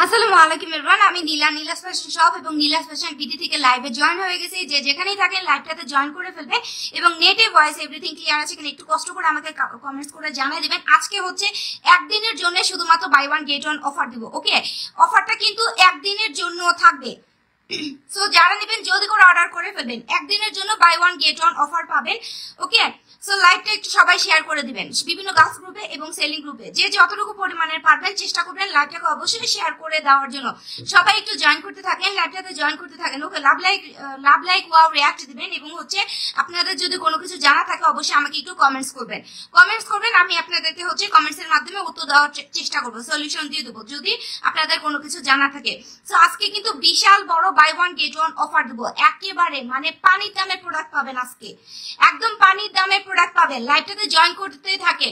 আসসালামু আলাইকুম এভরিওয়ান, আমি নীলাস ফ্যাশন শপ এবং নীলাস ফ্যাশন পিটি থেকে লাইভে জয়েন হয়ে গেছি। যে যেখানেই থাকেন লাইভটাতে জয়েন করে ফেলবেন এবং নেটে ভয়েস এভরিথিং ক্লিয়ার আছে কিনা একটু কষ্ট করে আমাকে কমেন্টস করে জানিয়ে দিবেন। আজকে হচ্ছে একদিনের জন্য শুধুমাত্র buy one get one offer দিব। ওকে, অফারটা কিন্তু একদিনের জন্য থাকবে। সো যারা নেবেন জলদি করে অর্ডার করে ফেলবেন, একদিনের জন্য buy one get one offer পাবেন। ওকে, সো লাইভটা একটু সবাই শেয়ার করে দিবেন বিভিন্ন গার্লস গ্রুপে এবং সেলিং গ্রুপে, যে যতটুকু পরিমাণের পারবেন চেষ্টা করবেন লাইভটাকে অবশ্যই শেয়ার করে দেওয়ার জন্য। সবাই একটু জয়েন করতে থাকেন, লাইভটাতে জয়েন করতে থাকেন। ওকে, লাভ লাইক ওয়াও রিঅ্যাক্ট দিবেন এবং হচ্ছে আপনাদের যদি কোনো কিছু জানা থাকে অবশ্যই আমাকে একটু কমেন্টস করবেন। আমি আপনাদেরকে হচ্ছে কমেন্টস এর মাধ্যমে উত্তর দেওয়ার চেষ্টা করবো, সলিউশন দিয়ে দেবো যদি আপনাদের কোনো কিছু জানা থাকে। সো আজকে কিন্তু বিশাল বড় buy one get one offer দেবো। একেবারে মানে পানির দামে প্রোডাক্ট পাবেন, আজকে একদম পানির দামে প্রোডাক্ট পাবেন। লাইভটাতে জয়েন করতে থাকে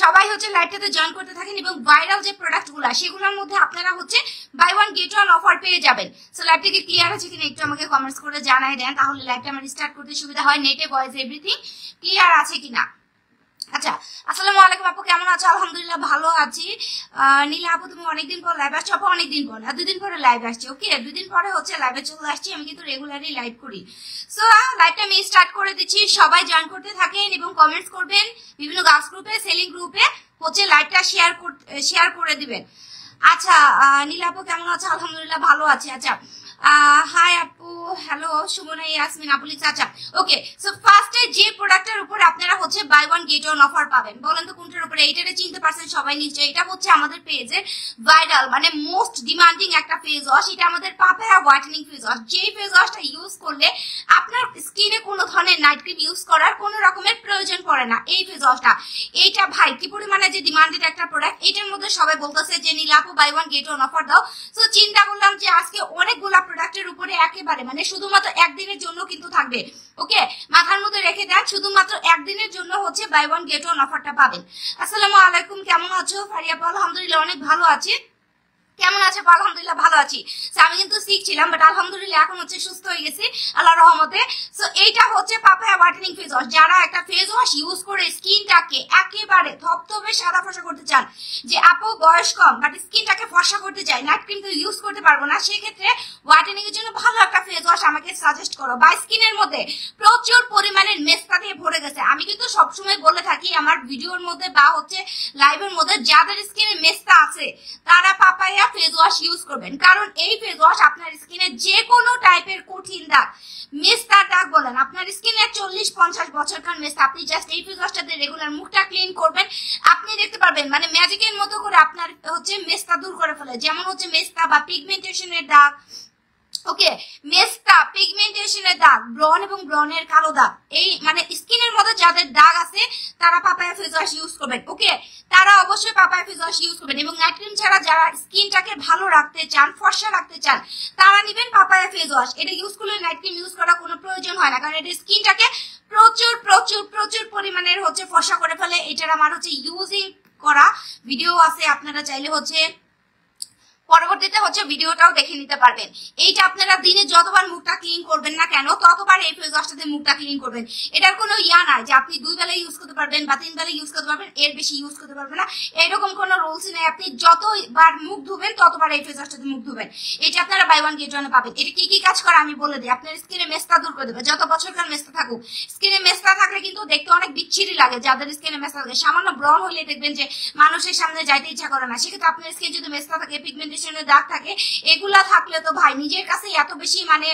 সবাই, হচ্ছে লাইভটাতে জয়েন করতে থাকেন এবং ভাইরাল যে প্রোডাক্ট গুলা সেগুলোর মধ্যে আপনারা হচ্ছে buy one get one offer পেয়ে যাবেন। সো লাইভটা কি ক্লিয়ার আছে কিনা একটু আমাকে কমেন্টস করে জানাই দেন, তাহলে লাইভটা আমার স্টার্ট করতে সুবিধা হয়। নেটে ভয়েস এভরিথিং ক্লিয়ার আছে কিনা। আচ্ছা, আসসালামু আলাইকুম আপু, কেমন আছো? আলহামদুলিল্লাহ ভালো আছি। নীলা আপু তুমি অনেকদিন পর লাইভ আসছো। আপু অনেকদিন পর না, 2 দিন পরে লাইভ আসছি। ওকে, 2 দিন পরে হচ্ছে লাইভে চলে আসছি। আমি কিন্তু রেগুলারলি লাইভ করি। সো লাইভটা আমি স্টার্ট করে দিচ্ছি, সবাই জয়েন করতে থাকেন এবং কমেন্টস করবেন বিভিন্ন গার্লস গ্রুপে সেলিং গ্রুপে, হচ্ছে লাইভটা শেয়ার করে দিবেন। আচ্ছা, নীলা আপু কেমন আছো? আলহামদুলিল্লাহ ভালো আছি। আচ্ছা, হাই আপু, হ্যালো সুমনা ইয়াসমিন আপু লিখছে। আচ্ছা, ওকে, সো ফার্স্টে যে প্রোডাক্টের উপর আপনারা হচ্ছে buy one get one offer পাবেন, বলেন তো কোনটার উপরে? এইটারে চিনতে পারছেন সবাই নিশ্চয়ই। এটা হচ্ছে আমাদের পেজের ভাইরাল মানে মোস্ট ডিমান্ডিং একটা ফেস ওয়াশ। এটা আমাদের পাপায়া হোয়াইটেনিং ফেস ওয়াশ। যে ফেস ওয়াশটা ইউজ করলে আপনার স্কিনে কোনো ধরনের নাইট ক্রিম ইউজ করার কোনো রকমের প্রয়োজন পড়ে না। এই ফেস ওয়াশটা, এইটা ভাই কি পরিমাণে যে ডিমান্ডেড একটা প্রোডাক্ট, এটার মধ্যে সবাই বলতেছে যে নীলা আপু buy one get one offer দাও। সো চিন্তা করলাম যে আজকে অনেকগুলা প্রোডাক্টের উপরে একেবারে মানে শুধুমাত্র একদিনের জন্য কিন্তু থাকবে। ওকে, মাথার মধ্যে রেখে দেন শুধুমাত্র একদিনের জন্য হচ্ছে বাই ওয়ান গেট ওয়ান অফারটা পাবেন। আসসালামু আলাইকুম, কেমন আছো? ফারিয়া আপু আলহামদুলিল্লাহ অনেক ভালো আছি। কেমন আছে? আলহামদুলিল্লাহ ভালো আছি। আমি কিন্তু সিক ছিলাম, বাট আলহামদুলিল্লাহ এখন হচ্ছে সুস্থ হয়ে গেছি আল্লাহর রহমতে। সো এইটা হচ্ছে পাপায়া হোয়াইটেনিং ফেস ওয়াশ। যারা একটা ফেস ওয়াশ ইউজ করে স্কিনটাকে একেবারে ধপধপে সাদা ফর্সা করতে চান, যে আপু বয়স কম বাট স্কিনটাকে ফর্সা করতে চাই, নাইট ক্রিম তো ইউজ করতে পারবো না, সেক্ষেত্রে হোয়াইটেনিং এর জন্য ভালো একটা ফেস ওয়াশ আমাকে সাজেস্ট করো। বা স্কিনের মধ্যে প্রচুর পরিমাণের মেস্তা দিয়ে ভরে গেছে। আমি কিন্তু সবসময় বলে থাকি আমার ভিডিওর মধ্যে বা হচ্ছে লাইভের মধ্যে, যাদের স্কিনে মেস্তা আছে তারা পাপায়া ফেস ওয়াশ ইউজ করবেন, কারণ এই ফেস ওয়াশ আপনার স্কিনে যে কোনো টাইপের কঠিন দাগ, মেস্তা দাগ বলেন, আপনার স্কিনে 40-50 বছরকার মেস্তা, আপনি জাস্ট এই ফেস ওয়াশটাতে রেগুলার মুখটা ক্লিন করবেন, আপনি দেখতে পারবেন মানে ম্যাজিকের মতো করে আপনার হচ্ছে মেস্তা দূর করে ফেলে। যেমন হচ্ছে মেস্তা বা পিগমেন্টেশনের দাগ, ওকে, মেস্তা পিগমেন্টেশনের দাগ, ব্রন এবং ব্রনের কালো দাগ, এই মানে স্কিনের মধ্যে যাদের দাগ আছে তারা পাপায়া ফেস ওয়াশ ইউজ করবেন। ওকে, তারা অবশ্যই পাপায়া ফেস ওয়াশ ইউজ করবেন। এবং নাইট ক্রিম ছাড়া যারা স্কিনটাকে ভালো রাখতে চান, ফর্সা রাখতে চান, তারা নেবেন পাপায়া ফেস ওয়াশ। এটা ইউজ করলে নাইট ক্রিম ইউজ করা কোনো প্রয়োজন হয় না, কারণ এটা স্কিনটাকে প্রচুর প্রচুর প্রচুর পরিমাণের হচ্ছে ফর্সা করে ফেলে। এটার আমার হচ্ছে ইউজিং করা ভিডিও আছে, আপনারা চাইলে হচ্ছে পরবর্তীতে হচ্ছে ভিডিওটাও দেখে নিতে পারবেন। এইটা আপনারা দিনে যতবার মুখটা ক্লিন করবেন না কেন ততবার এই ফেস ওয়াশটাতে মুখটা ক্লিন করবেন। এটার কোনো ইয়া নাই যে আপনি 2 বেলা ইউজ করতে পারবেন বা 3 বেলা ইউজ করতে পারবেন, এর বেশি ইউজ করতে পারবেন না, এরকম কোনো রুলস নেই। আপনি যতবার মুখ ধুবেন ততবার এই ফেস ওয়াশটাতে মুখ ধুবেন। এটা আপনারা বাই ওয়ান গেট ওয়ানে পাবেন। এটা কি কি কাজ করে আমি বলে দিই। আপনার স্কিনে মেস্তা দূর করে দেবে, যত বছরকার মেস্তা থাকুক। স্কিনে মেস্তা থাকলে কিন্তু দেখতে অনেক বিচ্ছিরি লাগে, যাদের স্কিনে মেস্তা থাকে সামান্য ব্রন হলে দেখবেন যে মানুষের সামনে যাইতে ইচ্ছা করে না। সেক্ষেত্রে আপনার স্কিন যদি মেস্তা থাকে, পিগমেন্টেশনের দাগ থাকে, এগুলা থাকলে তো ভাই নিজের কাছে এত বেশি মানে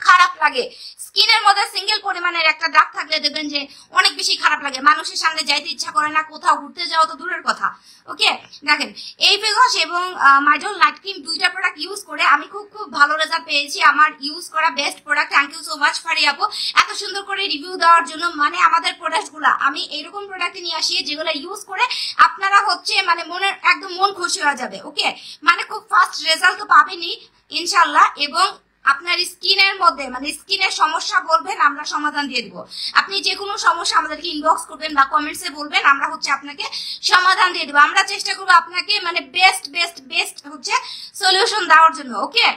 খারাপ লাগে। স্কিনের মধ্যে সিঙ্গেল পরিমাণের একটা দাগ থাকলে দেখবেন যে অনেক বেশি খারাপ লাগে, মানুষের সামনে যাইতে ইচ্ছা করে না, কোথাও ঘুরতে যাওয়া তো দূরের কথা। ওকে, দেখেন এই ফেস ওয়াশ এবং মাইডল নাইট ক্রিম দুইটা প্রোডাক্ট ইউজ করে আমি খুব খুব ভালো রেজাল্ট পেয়েছি। আমার ইউজ করা best product. Thank you so much Fari আপু এত সুন্দর করে রিভিউ দেওয়ার জন্য। মানে আমাদের প্রোডাক্টগুলো আমি এইরকম প্রোডাক্ট নিয়ে আসি যেগুলো ইউজ করে আপনারা হচ্ছে মানে মনের একদম মন খুশি হয়ে যাবে। ওকে, মানে খুব ফাস্ট রেজাল্ট তো পাবেনই ইনশাল্লাহ। এবং আপনার স্কিনের মধ্যে মানে স্কিনের সমস্যা বলবেন, আমরা সমাধান দিয়ে দিব। আপনি যে কোনো সমস্যা আমাদেরকে ইনবক্স করবেন বা কমেন্টসে বলবেন, আমরা হচ্ছে আপনাকে সমাধান দিয়ে দেবো। আমরা চেষ্টা করবো আপনাকে মানে বেস্ট বেস্ট বেস্ট হচ্ছে সলিউশন দেওয়ার জন্য। ওকে,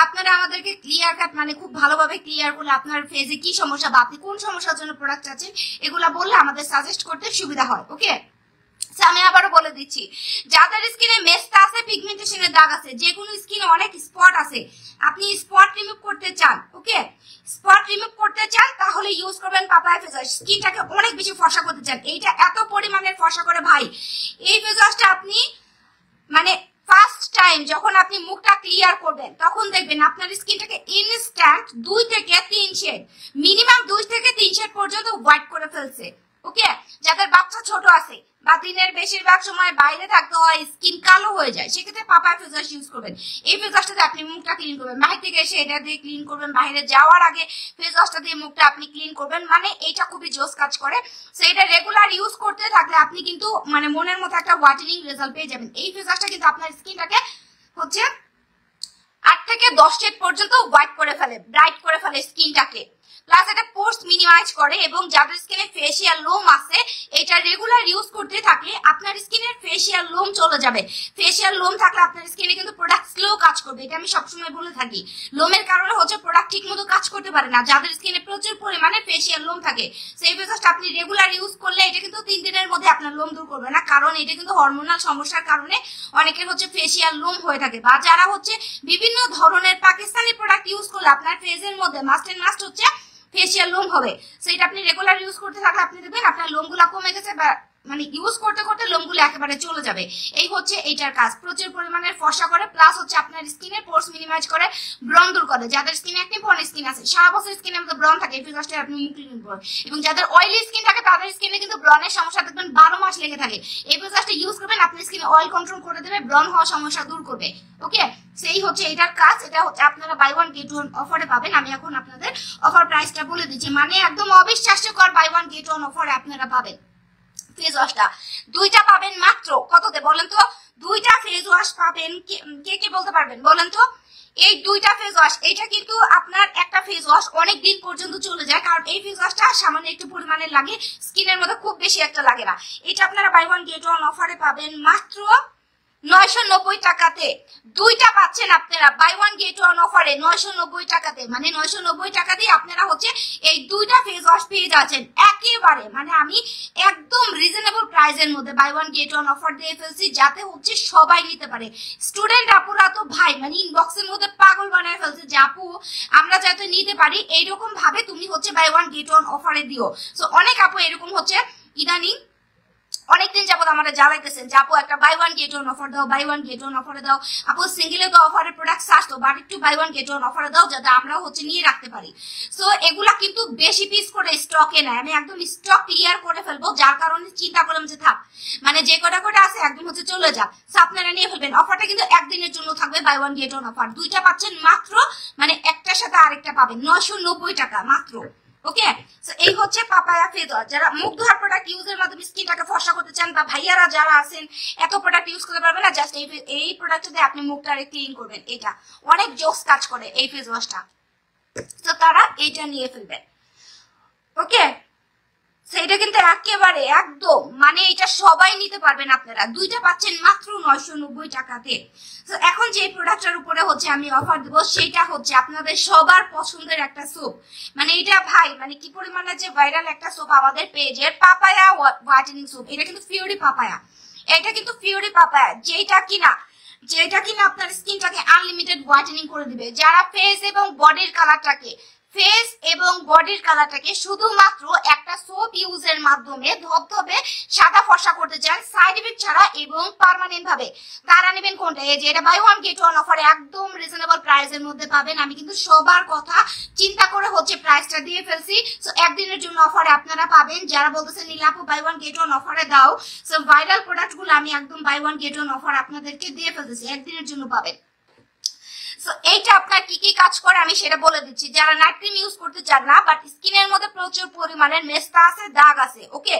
আপনারা আমাদেরকে ক্লিয়ার কাট মানে খুব ভালোভাবে ক্লিয়ার করলে আপনার ফেজে কি সমস্যা বা আপনি কোন সমস্যার জন্য প্রোডাক্ট আছেন এগুলা বললে আমাদের সাজেস্ট করতে সুবিধা হয়। ওকে, আমি আবারও বলে দিচ্ছি, যাদের স্কিনে মেস্তা আছে, পিগমেন্টেশনের দাগ আছে, যে কোনো স্কিনে অনেক স্পট আছে, আপনি স্পট রিমুভ করতে চান, ওকে, স্পট রিমুভ করতে চান, তাহলে ইউজ করবেন পাপায়া ফেস ওয়াশ। স্কিনটাকে অনেক বেশি ফর্সা করতে চান, এইটা এত পরিমাণের ফর্সা করে ভাই, এই ফেস ওয়াশটা আপনি মানে ফার্স্ট টাইম যখন আপনি মুখটা ক্লিয়ার করবেন তখন দেখবেন আপনার স্কিনটাকে ইনস্ট্যান্ট 2 থেকে 3 শেড, মিনিমাম 2 থেকে 3 শেড পর্যন্ত হোয়াইট করে ফেলছে, ওকে। যাদের বাচ্চা ছোট আছে বা দিনের বেশিরভাগ সময় বাইরে থাকতে হয়, স্কিন কালো হয়ে যায়, সেক্ষেত্রে পাপায়া ফেস ওয়াশ ইউজ করবেন। এই ফেস ওয়াশটাতে আপনি মুখটা ক্লিন করবেন, বাহির থেকে এসে এটা দিয়ে ক্লিন করবেন, বাইরে যাওয়ার আগে ফেস ওয়াশটা দিয়ে মুখটা আপনি ক্লিন করবেন, মানে এইটা খুবই জোস কাজ করে। সো এটা রেগুলার ইউজ করতে থাকলে আপনি কিন্তু মানে মনের মতো একটা হোয়াইটেনিং রেজাল্ট পেয়ে যাবেন। এই ফেস ওয়াশটা কিন্তু আপনার স্কিনটাকে হচ্ছে 8 থেকে 10 শেড পর্যন্ত হোয়াইট করে ফেলে, ব্রাইট করে ফেলে স্কিনটাকে, প্লাস এটা পোর্স মিনিমাইজ করে। এবং যাদের স্কিনে ফেসিয়াল লোম আছে, এটা রেগুলার ইউজ করতে থাকলে আপনার স্কিনের ফেসিয়াল লোম চলে যাবে। ফেসিয়াল লোম থাকলে আপনার স্কিনে কিন্তু প্রোডাক্ট স্লো কাজ করবে, এটা আমি সবসময় বলে থাকি। লোমের কারণে হচ্ছে প্রোডাক্ট ঠিক মতো কাজ করতে পারে না, যাদের স্কিনে প্রচুর পরিমাণে ফেসিয়াল লোম থাকে। সেই ফেসওয়াশটা আপনি রেগুলার ইউজ করলে এটা কিন্তু 3 দিনের মধ্যে আপনার লোম দূর করবে না, কারণ এটা কিন্তু হরমোনাল সমস্যার কারণে অনেকের হচ্ছে ফেসিয়াল লোম হয়ে থাকে, বা যারা হচ্ছে বিভিন্ন ধরনের পাকিস্তানি প্রোডাক্ট ইউজ করলে আপনার ফেসের মধ্যে মাস্ট এন্ড মাস্ট হচ্ছে ফেসিয়াল লোম হবে। সো এটা আপনি রেগুলার ইউজ করতে থাকলে আপনি দেখবেন আপনার লোমগুলো কমে গেছে, বা মানে ইউজ করতে করতে লোমগুলো একেবারে চলে যাবে। এই হচ্ছে এইটার কাজ, প্রচুর পরিমাণের ফর্সা করে, প্লাস হচ্ছে আপনার স্কিনের পোর্স মিনিমাইজ করে, ব্রন দূর করে। যাদের স্কিন অ্যাকনে প্রোন স্কিন আছে, সারা বছর স্কিনের মধ্যে ব্রন থাকে, এই ফেস ওয়াশটা আপনি মুখ ক্লিন করবেন। এবং যাদের অয়েলি স্কিন থাকে তাদের স্কিনে কিন্তু ব্রনের সমস্যা দেখবেন 12 মাস লেগে থাকে, এই ফেস ওয়াশটা ইউজ করবেন, আপনার স্কিনে অয়েল কন্ট্রোল করে দেবে, ব্রন হওয়ার সমস্যা দূর করবে, ওকে। সেই হচ্ছে এটার কাজ। এটা হচ্ছে আপনারা বাই ওয়ান গেট ওয়ান অফারে পাবেন। আমি এখন আপনাদের অফার প্রাইসটা বলে দিচ্ছি, মানে একদম অবিশ্বাস্যকর বাই ওয়ান গেট ওয়ান অফারে আপনারা পাবেন। ফেস ওয়াশটা 2টা পাবেন মাত্র কততে বলেন তো? 2টা ফেস ওয়াশ পাবেন, কে কে বলতে পারবেন বলেন তো? এই 2টা ফেস ওয়াশ, এটা কিন্তু আপনার একটা ফেস ওয়াশ অনেক দিন পর্যন্ত চলে যায়, কারণ এই ফেস ওয়াশটা সামান্য একটু পরিমাণে লাগে, স্কিনের মধ্যে খুব বেশি একটা লাগে না। এটা আপনারা বাই ওয়ান গেট ওয়ান অফারে পাবেন মাত্র 990 টাকাতে। 2টা পাচ্ছেন আপনারা বাই ওয়ান গেট ওয়ান অফারে 990 টাকাতে, মানে 990 টাকা দিয়ে আপনারা হচ্ছে এই 2টা ফেস ওয়াশ পেয়ে যাচ্ছেন একেবারে, মানে আমি একদম রিজনেবল প্রাইসের মধ্যে buy one get one offer দিয়ে ফেলছি, যাতে হচ্ছে সবাই নিতে পারে। স্টুডেন্ট আপুরা তো ভাই মানে ইনবক্সের মধ্যে পাগল বানায় ফেলছে যে আপু আমরা যাতে নিতে পারি এইরকম ভাবে তুমি হচ্ছে বাই ওয়ান গেট ওয়ান অফারে দিও। সো অনেক আপু এরকম হচ্ছে ইদানিং অনেকদিন যাবত আমরা জ্বালাইতেছেন যে আপু একটা buy one get one offer দাও, বাই ওয়ান গেট ওয়ান অফারে দাও, আপু সিঙ্গেলে তো অফারের প্রোডাক্ট আসতো, বাট একটু বাই ওয়ান গেট ওয়ান অফারে দাও যাতে আমরা হচ্ছে নিয়ে রাখতে পারি। সো এগুলা কিন্তু বেশি পিস করে স্টকে নেয়, আমি একদম স্টক ক্লিয়ার করে ফেলবো, যার কারণে চিন্তা করলাম যে থাক মানে যে কটা কটা আছে একদম হচ্ছে চলে যাক। সো আপনারা নিয়ে ফেলবেন, অফারটা কিন্তু একদিনের জন্য থাকবে, buy one get one offer. 2টা পাচ্ছেন মাত্র, মানে একটার সাথে আরেকটা পাবেন 990 টাকা মাত্র, ওকে। সো এই হচ্ছে পাপায়া ফেস ওয়াশ। যারা মুখ ধোয়ার প্রোডাক্ট ইউজের মাধ্যমে স্কিনটাকে ফর্সা করতে চান, বা ভাইয়ারা যারা আছেন এত প্রোডাক্ট ইউজ করতে পারবেন না, জাস্ট এই প্রোডাক্ট দিয়ে আপনি মুখটা ক্লিন করবেন, এটা অনেক জোস কাজ করে এই ফেস ওয়াশটা। তো তারা এইটা নিয়ে ফেলবেন, ওকে। সেটা কিন্তু একেবারে একদম মানে এটা সবাই নিতে পারবেন আপনারা। 2টা পাচ্ছেন মাত্র 990 টাকাতে। তো এখন যে প্রোডাক্টটার উপরে হচ্ছে আমি অফার দেবো সেটা হচ্ছে আপনাদের সবার পছন্দের একটা সোপ, মানে এটা ভাই মানে কি পরিমাণে যে ভাইরাল একটা সোপ আমাদের পেজের, পাপায়া হোয়াইটেনিং সোপ। এটা কিন্তু ফিউরি পাপায়া, এটা কিন্তু ফিউরি পাপায়া, যেটা কিনা আপনার স্কিনটাকে আনলিমিটেড হোয়াইটেনিং করে দিবে। যারা ফেস এবং বডির কালারটাকে শুধুমাত্র একটা সোপ ইউজের মাধ্যমে ধবধবে সাদা ফর্সা করতে চান সাইড ইফেক্ট ছাড়া এবং পার্মানেন্ট ভাবে, তারা নেবেন কোনটা? এই যে এটা বাই ওয়ান গেট ওয়ান অফারে একদম রিজনেবল প্রাইসের মধ্যে পাবেন। আমি কিন্তু সবার কথা চিন্তা করে হচ্ছে প্রাইসটা দিয়ে ফেলছি। সো একদিনের জন্য অফারে আপনারা পাবেন। যারা বলতেছেন নীলাপু বাই ওয়ান গেট ওয়ান অফারে দাও, সো ভাইরাল প্রোডাক্ট গুলো আমি একদম buy one get one offer আপনাদেরকে দিয়ে ফেলতেছি, একদিনের জন্য পাবেন। সো এইটা আপনার কি কি কাজ করে আমি সেটা বলে দিচ্ছি। যারা নাইট ক্রিম ইউজ করতে চান না বাট স্কিনের মধ্যে প্রচুর পরিমাণের মেস্তা আছে, দাগ আছে, ওকে,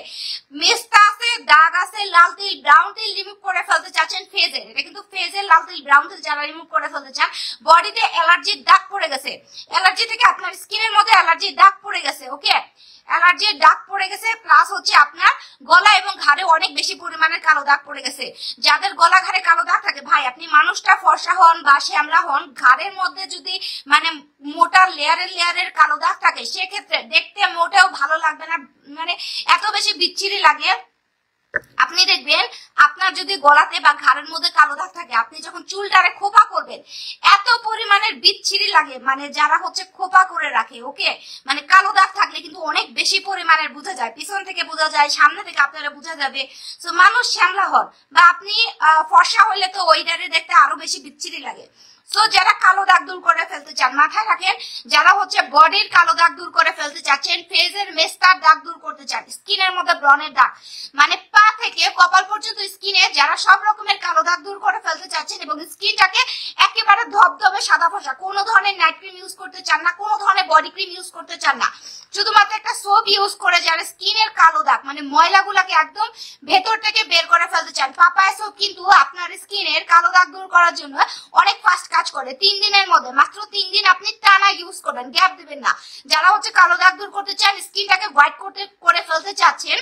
মেস্তা আছে, দাগ আছে, লাল তিল ব্রাউন তিল রিমুভ করে ফেলতে চাচ্ছেন ফেজের, এটা কিন্তু ফেজের লাল তিল ব্রাউন তিল যারা রিমুভ করে ফেলতে চান, বডিতে অ্যালার্জির দাগ পড়ে গেছে, অ্যালার্জি থেকে আপনার স্কিনের মধ্যে অ্যালার্জির দাগ পড়ে গেছে, ওকে, অ্যালার্জির দাগ পড়ে গেছে, প্লাস হচ্ছে আপনার গলা এবং ঘাড়ে অনেক বেশি পরিমাণের কালো দাগ পড়ে গেছে। যাদের গলা ঘাড়ে কালো দাগ থাকে ভাই আপনি মানুষটা ফর্সা হন বা শ্যামলা হন, ঘাড়ের মধ্যে যদি মানে মোটা লেয়ারের কালো দাগ থাকে সেক্ষেত্রে দেখতে মোটেও ভালো লাগবে না, মানে এত বেশি বিচ্ছিরি লাগে। আপনি দেখবেন আপনার যদি গলাতে বা ঘাড়ের মধ্যে কালো দাগ থাকে, আপনি যখন চুলটারে খোপা করবেন এত পরিমাণের বিচ্ছিরি লাগে, মানে যারা হচ্ছে খোপা করে রাখে, ওকে, মানে কালো দাগ থাকলে কিন্তু অনেক বেশি পরিমাণের বোঝা যায়, পিছন থেকে বোঝা যায়, সামনে থেকে আপনারা বোঝা যাবে। তো মানুষ শ্যামলা হন বা আপনি ফর্সা হইলে তো ওইটারে দেখতে আরো বেশি বিচ্ছিরি লাগে। সো যারা কালো দাগ দূর করে ফেলতে চান, মাথায় রাখেন, যারা হচ্ছে বডির কালো দাগ দূর করে ফেলতে চাচ্ছেন, ফেজের মেস্তার দাগ দূর করতে চান, স্কিনের মধ্যে ব্রনের দাগ, মানে পা থেকে কপাল পর্যন্ত স্কিনে যারা সব রকমের কালো দাগ দূর করে ফেলতে চাচ্ছেন এবং স্কিনটাকে একেবারে ধবধবে সাদা ফসা, কোনো ধরনের নাইট ক্রিম ইউজ করতে চান না, কোনো ধরনের বডি ক্রিম ইউজ করতে চান না, শুধুমাত্র একটা সোপ ইউজ করে যারা স্কিনের কালো দাগ মানে ময়লাগুলাকে একদম ভেতর থেকে বের করে ফেলতে চান, পাপায়া সোপ কিন্তু আপনার স্কিনের কালো দাগ দূর করার জন্য অনেক ফাস্ট কাজ করে। 3 দিনের মধ্যে, মাত্র 3 দিন আপনি টানা ইউজ করবেন, গ্যাপ দিবেন না। যারা হচ্ছে কালো দাগ দূর করতে চান, স্কিনটাকে হোয়াইট করে ফেলতে চাচ্ছেন,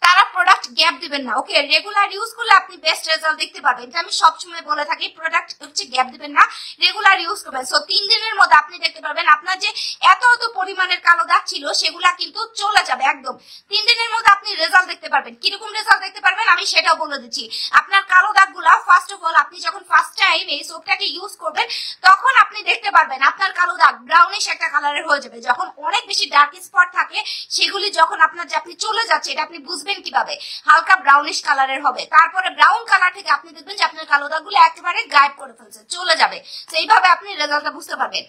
তারা প্রোডাক্ট গ্যাপ দিবেন না, ওকে। রেগুলার ইউজ করলে আপনি বেস্ট রেজাল্ট দেখতে পাবেন, এটা আমি সবসময় বলে থাকি। প্রোডাক্ট হচ্ছে গ্যাপ দিবেন না, রেগুলার ইউজ করবেন। সো 3 দিনের মধ্যে আপনি দেখতে পারবেন আপনার যে এত পরিমাণের কালো দাগ ছিল সেগুলা কিন্তু চলে যাবে একদম। 3 দিনের মধ্যে আপনি রেজাল্ট দেখতে পারবেন। কিরকম রেজাল্ট দেখতে পারবেন আমি সেটাও বলে দিচ্ছি। আপনার কালো দাগগুলা ফার্স্ট অফ অল আপনি যখন ফার্স্ট টাইম এই সোপটাকে ইউজ করবেন তখন আপনি দেখতে পারবেন আপনার কালো দাগ ব্রাউনিশ একটা কালারের হয়ে যাবে। যখন অনেক বেশি ডার্ক স্পট থাকে সেগুলি যখন আপনার যে আপনি চলে যাচ্ছে, এটা আপনি বুঝবেন কিভাবে, হালকা ব্রাউনিশ কালারের হবে। তারপরে ব্রাউন কালার থেকে আপনি দেখবেন যে আপনার কালো দাগগুলো একেবারে গায়েব করে ফেলছে, চলে যাবে। তো এইভাবে আপনি রেজাল্টটা বুঝতে পারবেন।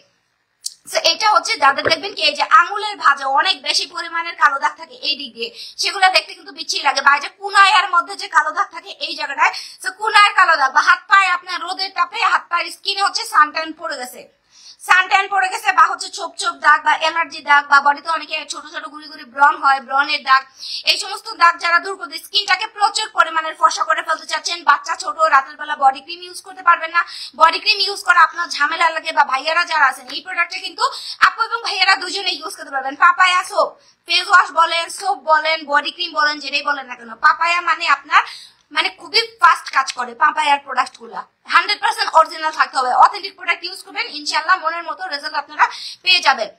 এটা হচ্ছে যাদের দেখবেন কি এই যে আঙুলের ভাঁজে অনেক বেশি পরিমাণের কালো দাগ থাকে এই দিক দিয়ে, সেগুলো দেখতে কিন্তু বিচ্ছিরি লাগে। বা যে কুনায়ের মধ্যে যে কালো দাগ থাকে এই জায়গাটায়, তো কুনায়ের কালো দাগ বা হাত পায়ে আপনার রোদের তাপে হাত পায়ের স্কিনে হচ্ছে সানটাইন পড়ে গেছে, সানট্যান পড়ে গেছে, বা হচ্ছে ছোপ ছোপ দাগ বা অ্যালার্জি দাগ, বা বডিতে অনেকে ছোট ছোট গুড়ি গুড়ি ব্রণ হয়, ব্রণের দাগ, এই সমস্ত দাগ যারা দূর করতে স্কিনটাকে প্রচুর পরিমাণের ফর্সা করে ফেলতে চাচ্ছেন, বাচ্চা ছোট, রাতের বেলা বডি ক্রিম ইউজ করতে পারবেন না, বডি ক্রিম ইউজ করা আপনার ঝামেলা লাগে, বা ভাইয়ারা যারা আছেন এই প্রোডাক্টটা কিন্তু আপু এবং ভাইয়ারা দুজনে ইউজ করতে পারবেন। পাপায়া সোপ, ফেস ওয়াশ বলেন, সোপ বলেন, বডি ক্রিম বলেন, যেটাই বলেন না কেন, পাপায়া মানে আপনার মানে খুবই ফাস্ট কাজ করে। পাপায়ার প্রোডাক্ট গুলা 100% অরিজিনাল থাকতে হবে, অথেন্টিক প্রোডাক্ট ইউজ করবেন, ইনশাআল্লাহ মনের মতো রেজাল্ট আপনারা পেয়ে যাবেন।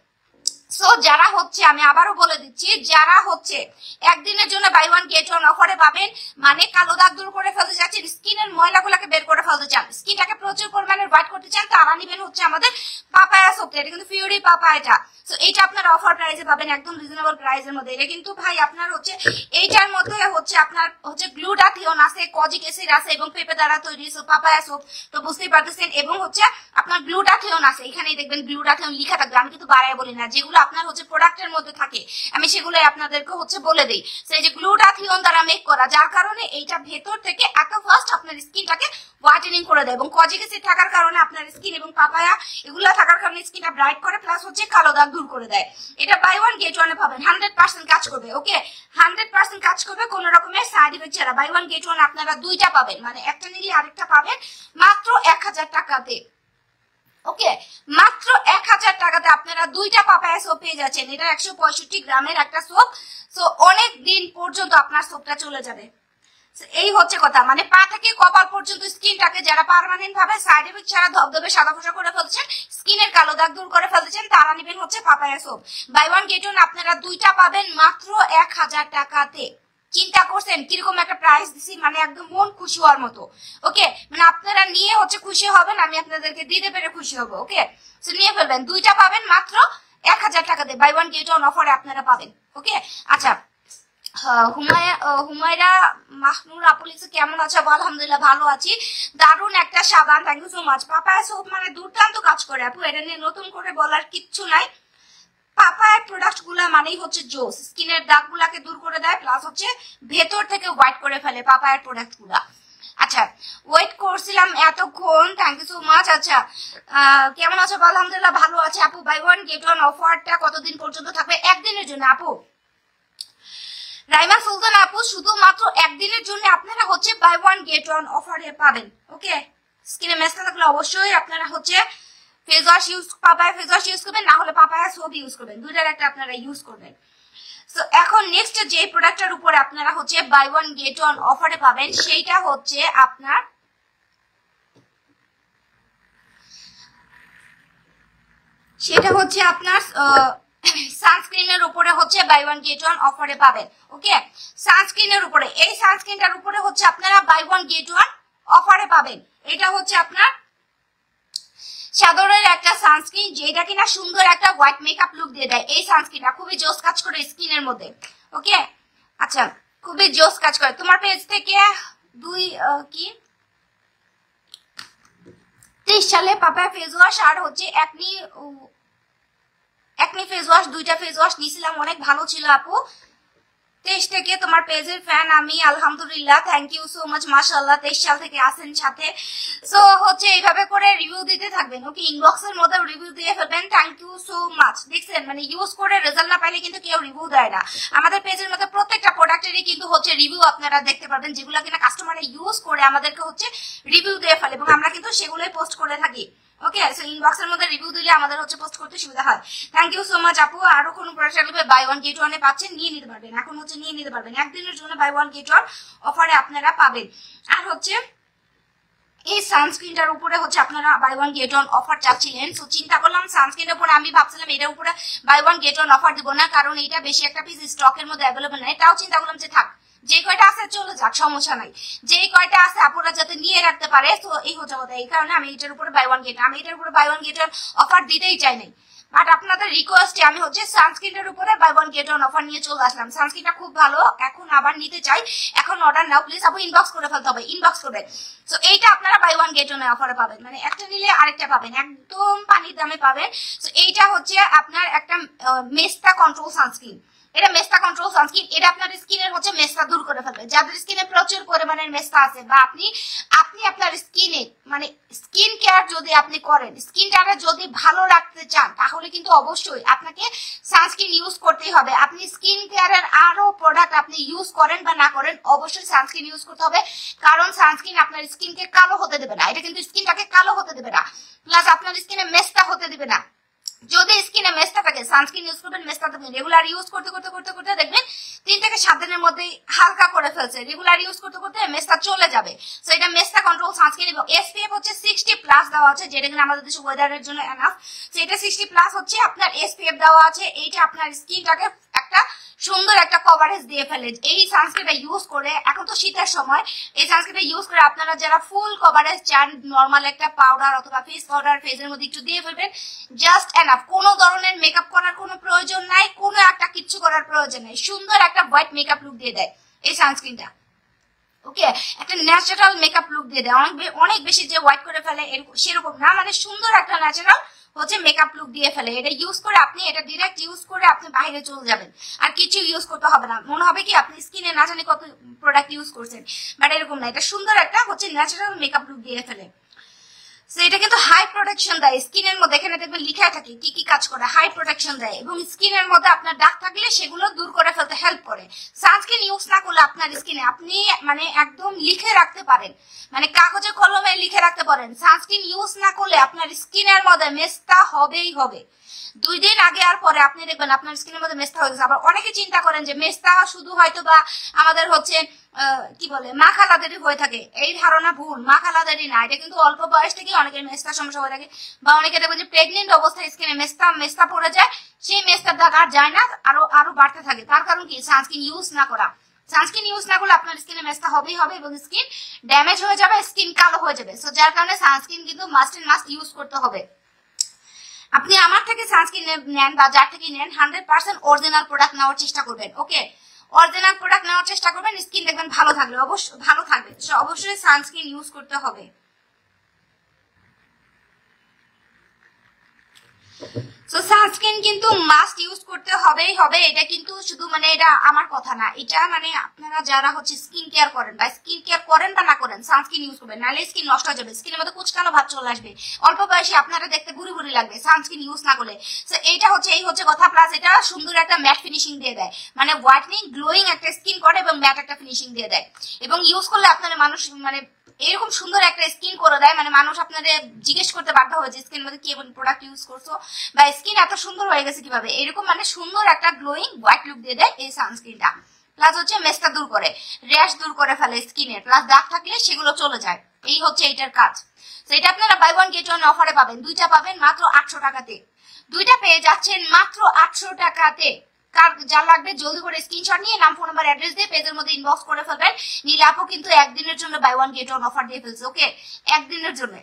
সো যারা হচ্ছে, আমি আবারও বলে দিচ্ছি, যারা হচ্ছে একদিনের জন্য বাই ওয়ান গেট ওয়ান অফারে পাবেন, মানে কালো দাগ দূর করে ফেলতে যাচ্ছেন, স্কিনের ময়লাগুলোকে বের করে ফেলতে চান, স্কিনটাকে প্রচুর পরিমাণে হোয়াইট করতে চান, তারা নিবেন হচ্ছে আমাদের পাপায়া সোপটা। এটা কিন্তু ফিউরি পাপায়াটা। সো এইটা আপনারা অফার প্রাইসে পাবেন, একদম রিজনেবল প্রাইসের মধ্যে। এটা কিন্তু ভাই আপনার হচ্ছে এইটার মধ্যে হচ্ছে আপনার হচ্ছে গ্লুটাথিয়ন আছে, কজিক অ্যাসিড আছে এবং পেঁপে দ্বারা তৈরি পাপায়া সোপ, তো বুঝতেই পারতেছেন। এবং হচ্ছে আপনার গ্লুটাথিয়ন আছে, এখানেই দেখবেন গ্লুটাথিয়ন লেখা থাকবে, আমি কিন্তু বাড়ায় বলি না, যেগুলো আপনার হচ্ছে প্রোডাক্টের মধ্যে থাকে আমি সেগুলো আপনাদেরকে হচ্ছে বলে দিই। সেই যে গ্লুটাথিয়ন দ্বারা মেক করা, যার কারণে এইটা ভেতর থেকে এত ফাস্ট আপনার স্কিনটাকে হোয়াইটেনিং করে দেয়, এবং কজিক অ্যাসিড থাকার কারণে আপনার স্কিন এবং পাপায়া এগুলো থাকার কারণে স্কিনটা ব্রাইট করে, প্লাস হচ্ছে কালো দাগ দূর করে দেয়। এটা বাই ওয়ান গেট ওয়ানে পাবেন, 100% কাজ করবে, ওকে, 100% কাজ করবে, কোন রকমের সাইড ইফেক্ট ছাড়া। বাই ওয়ান গেট ওয়ান আপনারা দুইটা পাবেন, মানে একটা নিলে আরেকটা পাবেন মাত্র 1000 টাকাতে, ওকে, মাত্র 1000 টাকাতে আপনারা দুইটা পাপায়া সোপ পেয়ে যাচ্ছেন। এটা 165 গ্রামের একটা সোপ, সো অনেক দিন পর্যন্ত আপনার সোপটা চলে যাবে। এই হচ্ছে কথা, মানে পা থেকে কপাল পর্যন্ত স্কিনটাকে যারা পার্মানেন্ট ভাবে সাইড এফেক্ট ছাড়া ধবধবে সাদা ফসা করে ফেলছেন, স্কিনের কালো দাগ দূর করে ফেলছেন, তারা নেবেন হচ্ছে papaya soap. Buy one get one আপনারা দুইটা পাবেন মাত্র 1000 টাকাতে। চিন্তা করছেন কিরকম একটা প্রাইস দিছি, মানে একদম মন খুশি হওয়ার মতো, ওকে, মানে আপনারা নিয়ে হচ্ছে খুশি হবেন, আমি আপনাদেরকে দিতে পেরে খুশি হবো, ওকে। তো নিয়ে ফেলবেন, দুইটা পাবেন মাত্র 1000 টাকাতে, বাই ওয়ান গেট ওয়ান অফারে আপনারা পাবেন, ওকে। আচ্ছা, হুমায়রা মাহনুর আপু লিখছে কেমন আছো? আলহামদুলিল্লাহ ভালো আছি, দারুন একটা সাবান, thank you so much. Papaya soap মানে দুর্দান্ত কাজ করে আপু, এটা নিয়ে নতুন করে বলার কিচ্ছু নাই। পাপায়ার প্রোডাক্ট গুলা মানেই হচ্ছে জোস, স্কিনের দাগ গুলাকে দূর করে দেয়, প্লাস হচ্ছে ভেতর থেকে হোয়াইট করে ফেলে পাপায়ার প্রোডাক্ট গুলা। আচ্ছা, ওয়েট করছিলাম এতক্ষণ, থ্যাংক ইউ সো মাচ। আচ্ছা, কেমন আছো? আলহামদুলিল্লাহ ভালো আছে আপু। বাই ওয়ান গেট ওয়ান অফারটা কতদিন পর্যন্ত থাকবে? একদিনের জন্য আপু। রাইমা সুলতান আপু, শুধুমাত্র একদিনের জন্য আপনারা হচ্ছে বাই ওয়ান গেট ওয়ান অফারে পাবেন, ওকে। স্কিনে মেসটা থাকলে অবশ্যই আপনারা হচ্ছে face wash papaya face wash use করবেন, না হলে পাপায়া সোপ ইউজ করবেন, দুইটার একটা আপনারা ইউজ করবেন। সো এখন নেক্সট যে প্রোডাক্টের উপরে আপনারা হচ্ছে বাই ওয়ান গেট ওয়ান অফারে পাবেন সেইটা হচ্ছে আপনার সানস্ক্রিনের উপরে হচ্ছে বাই ওয়ান গেট ওয়ান অফারে পাবেন। ওকে, সানস্ক্রিনের উপরে, এই সানস্ক্রিনটার উপরে হচ্ছে আপনারা বাই ওয়ান গেট ওয়ান অফারে পাবেন। এটা হচ্ছে আপনার সাধারণের একটা সানস্ক্রিন, যেটা কিনা সুন্দর একটা হোয়াইট মেকআপ লুক দিয়ে দেয়। এই সানস্ক্রিনটা খুবই জোস কাজ করে স্কিনের মধ্যে। ওকে, আচ্ছা, খুবই জোস কাজ করে। তোমার পেজ থেকে 23 সালে পাপায়া ফেস ওয়াশ আর হচ্ছে একনি ফেস ওয়াশ, দুইটা ফেস ওয়াশ নিয়েছিলাম, অনেক ভালো ছিল আপু। 23 থেকে তোমার পেজের ফ্যান আমি, আলহামদুলিল্লাহ, থ্যাংক ইউ সো মাচ, মাশাআল্লাহ। 23 সাল থেকে আসেন সাথে। সো হচ্ছে এইভাবে করে রিভিউ দিতে থাকবেন। ওকে, ইনবক্সের মধ্যে রিভিউ দিয়ে ফেলবেন। Thank you so much. দেখছেন, মানে ইউজ করে রেজাল্ট না পাইলে কিন্তু কেউ রিভিউ দেয় না। আমাদের পেজের মধ্যে প্রত্যেকটা প্রোডাক্টেরই কিন্তু হচ্ছে রিভিউ আপনারা দেখতে পারবেন, যেগুলো কিনা কাস্টমাররা ইউজ করে আমাদেরকে হচ্ছে রিভিউ দিয়ে ফেলে, এবং আমরা কিন্তু সেগুলোই পোস্ট করে থাকি। ওকে, সো ইনবক্সের মধ্যে রিভিউ দিলে আমাদের হচ্ছে পোস্ট করতে সুবিধা হয়। থ্যাংক ইউ সো মাচ আপু। আরো কোনো প্রোডাক্ট লাগবে বাই ওয়ান গেট ওয়ানে পাচ্ছেন, নিয়ে নিতে পারবেন। এখন হচ্ছে নিয়ে নিতে পারবেন, একদিনের জন্য বাই ওয়ান গেট ওয়ান অফারে আপনারা পাবেন। আর হচ্ছে এই সানস্ক্রিনটার উপরে হচ্ছে আপনারা buy one get one offer চাচ্ছিলেন। সো চিন্তা করলাম সানস্ক্রিনের উপরে, আমি ভাবছিলাম এটার উপরে buy one get one offer দিব না, কারণ এটা বেশি একটা পিস স্টকের মধ্যে অ্যাভেলেবল নাই। তাও চিন্তা করলাম যে থাক, যে কয়টা আছে চলে যাক, সমস্যা নাই, যে কয়টা আছে আপুরা যাতে নিয়ে রাখতে পারে। তো এই হচ্ছে কথা, এই কারণে আমি এটার উপরে buy one get one offer দিতেই চাই নাই। বাট আপনাদের রিকোয়েস্টে আমি হচ্ছে সানস্ক্রিনের উপরে buy one get one offer নিয়ে চলে আসলাম। সানস্ক্রিনটা খুব ভালো, এখন আবার নিতে চাই, এখন অর্ডার নাও প্লিজ আপু, ইনবক্স করে ফেলতে হবে, ইনবক্স করবেন। সো এইটা আপনারা বাই ওয়ান গেট ওয়ান অফারে পাবেন, মানে একটা নিলে আরেকটা পাবেন, একদম পানির দামে পাবেন। সো এইটা হচ্ছে আপনার একটা মেস্তা কন্ট্রোল সানস্ক্রিন। এটা মেস্তা কন্ট্রোল সানস্ক্রিন, এটা আপনার স্কিনের হচ্ছে মেস্তা দূর করে ফেলবে। যাদের স্কিনে প্রচুর পরিমাণের মেস্তা আছে, বা আপনি আপনার স্কিনে মানে স্কিন কেয়ার যদি আপনি করেন, স্কিনটাকে যদি ভালো রাখতে চান, তাহলে কিন্তু অবশ্যই আপনাকে সানস্ক্রিন ইউজ করতেই হবে। আপনি স্কিন কেয়ারের আরো প্রোডাক্ট আপনি ইউজ করেন বা না করেন, অবশ্যই সানস্ক্রিন ইউজ করতে হবে, কারণ সানস্ক্রিন আপনার স্কিনকে কালো হতে দেবে না। এটা কিন্তু স্কিনটাকে কালো হতে দেবে না, প্লাস আপনার স্কিনে মেস্তা হতে দেবে না। যদি স্কিনে মেস্তা থাকে, সানস্ক্রিন ইউজ করবেন, মেস্তা থাকবেন, রেগুলার ইউজ করতে করতে করতে করতে দেখবেন 3 থেকে 7 দিনের মধ্যে হালকা করে ফেলছে। রেগুলার ইউজ করতে করতে মেস্তা চলে যাবে। সো এটা মেস্তা কন্ট্রোল সানস্ক্রিন, এবং এসপিএফ হচ্ছে 60+ দেওয়া আছে, যেটা কিনা আমাদের দেশে ওয়েদারের জন্য এনাফ। সো এটা 60+ হচ্ছে আপনার এসপিএফ দেওয়া আছে। এইটা আপনার স্কিনটাকে একটা সুন্দর একটা কভারেজ দিয়ে ফেলে। এই সানস্ক্রিনটা ইউজ করে, এখন তো শীতের সময়, এই সানস্ক্রিনটা ইউজ করে আপনারা যারা ফুল কভারেজ চান, নর্মাল একটা পাউডার অথবা ফেস পাউডার ফেসের মধ্যে একটু দিয়ে ফেলবেন, জাস্ট এনাফ। কোনো ধরনের মেকআপ করার কোনো প্রয়োজন নাই, কোনো একটা কিচ্ছু করার প্রয়োজন নাই, সুন্দর একটা হোয়াইট মেকআপ লুক দিয়ে দেয় এই সানস্ক্রিনটা। ওকে, একটা ন্যাচারাল মেকআপ লুক দিয়ে দেয়, অনেক বেশি যে হোয়াইট করে ফেলে সেরকম না, মানে সুন্দর একটা ন্যাচারাল হচ্ছে মেকআপ লুক দিয়ে ফেলে। এটা ইউজ করে আপনি, এটা ডিরেক্ট ইউজ করে আপনি বাইরে চলে যাবেন, আর কিছু ইউজ করতে হবে না। মনে হবে কি আপনি স্কিনে না জানি কত প্রোডাক্ট ইউজ করছেন, বাট এরকম না, এটা সুন্দর একটা হচ্ছে ন্যাচারাল মেকআপ লুক দিয়ে ফেলে। এটা কিন্তু হাই প্রোটেকশন দেয় স্কিনের মধ্যে, এখানে দেখবেন লিখা থাকে কি কি কাজ করে, হাই প্রোটেকশন দেয়, এবং স্কিনের মধ্যে আপনার দাগ থাকলে সেগুলো দূর করে ফেলতে হেল্প করে। সানস্ক্রিন ইউজ না করলে আপনার স্কিনে আপনি মানে একদম লিখে রাখতে পারেন, মানে কাগজে কলমে লিখে রাখতে পারেন, সানস্ক্রিন ইউজ না করলে আপনার স্কিনের মধ্যে মেস্তা হবেই হবে। 2 দিন আগে আর পরে আপনি দেখবেন আপনার স্কিনের মধ্যে মেস্তা হয়ে গেছে। আবার অনেকে চিন্তা করেন যে মেস্তা শুধু হয়তো বা আমাদের হচ্ছে কি বলে মা খালাদেরই হয়ে থাকে, এই ধারণা ভুল। মা খালাদেরই না, এটা কিন্তু অল্প বয়স থেকে অনেকের মেস্তার সমস্যা হয়ে থাকে, বা অনেকে দেখবেন যে প্রেগনেন্ট অবস্থায় স্কিনে মেস্তা পড়ে যায়, সেই মেস্তার দাগ আর যায় না, আরো বাড়তে থাকে। তার কারণ কি? সানস্ক্রিন ইউজ না করা। সানস্ক্রিন ইউজ না করলে আপনার স্কিনে মেস্তা হবেই হবে, এবং স্কিন ড্যামেজ হয়ে যাবে, স্কিন কালো হয়ে যাবে। সো যার কারণে সানস্ক্রিন কিন্তু মাস্ট এন্ড মাস্ট ইউজ করতে হবে। আপনি আমার থেকে সানস্ক্রিন নেন বা যার থেকে নেন, 100% অরিজিনাল প্রোডাক্ট নেওয়ার চেষ্টা করবেন। ওকে, অরিজিনাল প্রোডাক্ট নেওয়ার চেষ্টা করবেন, স্কিন দেখবেন ভালো থাকবে, ভালো থাকবে। অবশ্যই সানস্ক্রিন ইউজ করতে হবে। সো সানস্ক্রিন কিন্তু মাস্ট ইউজ করতে হবেই হবে। এটা কিন্তু শুধু মানে এটা আমার কথা না, এটা মানে আপনারা যারা হচ্ছে স্কিন কেয়ার করেন বা স্কিন কেয়ার করেন বা না করেন, সানস্ক্রিন ইউজ করবেন, নাহলে স্কিন নষ্ট হয়ে যাবে, স্কিনের মধ্যে কুচকানো ভাব চলে আসবে, অল্প বয়সে আপনারা দেখতে বুড়ি বুড়ি লাগবে সানস্ক্রিন ইউজ না করলে। সো এইটা হচ্ছে এই হচ্ছে কথা। প্লাস এটা সুন্দর একটা ম্যাট ফিনিশিং দিয়ে দেয়, মানে হোয়াইটনিং গ্লোয়িং একটা স্কিন করে এবং ম্যাট একটা ফিনিশিং দিয়ে দেয়, এবং ইউজ করলে আপনারা মানুষ মানে এরকম সুন্দর একটা স্কিন করে দেয়, মানে মানুষ আপনাদের জিজ্ঞেস করতে বাধ্য হয় যে স্কিনের মধ্যে কি প্রোডাক্ট ইউজ করছো, বা স্কিন এত সুন্দর হয়ে গেছে কিভাবে, এরকম মানে সুন্দর একটা গ্লোয়িং হোয়াইট লুক দিয়ে দেয় এই সানস্ক্রিনটা। প্লাস হচ্ছে মেস্তা দূর করে, র্যাশ দূর করে ফেলে স্কিনের, প্লাস দাগ থাকলে সেগুলো চলে যায়। এই হচ্ছে এটার কাজ। তো এটা আপনারা বাই ওয়ান গেট ওয়ান অফারে পাবেন, 2টা পাবেন মাত্র 800 টাকাতে, দুইটা পেয়ে যাচ্ছেন মাত্র 800 টাকাতে। কার যা লাগবে জলদি করে স্ক্রিনশট নিয়ে নাম, ফোন নাম্বার, অ্যাড্রেস দিয়ে পেজের মধ্যে ইনবক্স করে ফেলবেন। নীলা আপু কিন্তু একদিনের জন্য buy one get one offer দিয়ে ফেলছে, ওকে, একদিনের জন্য,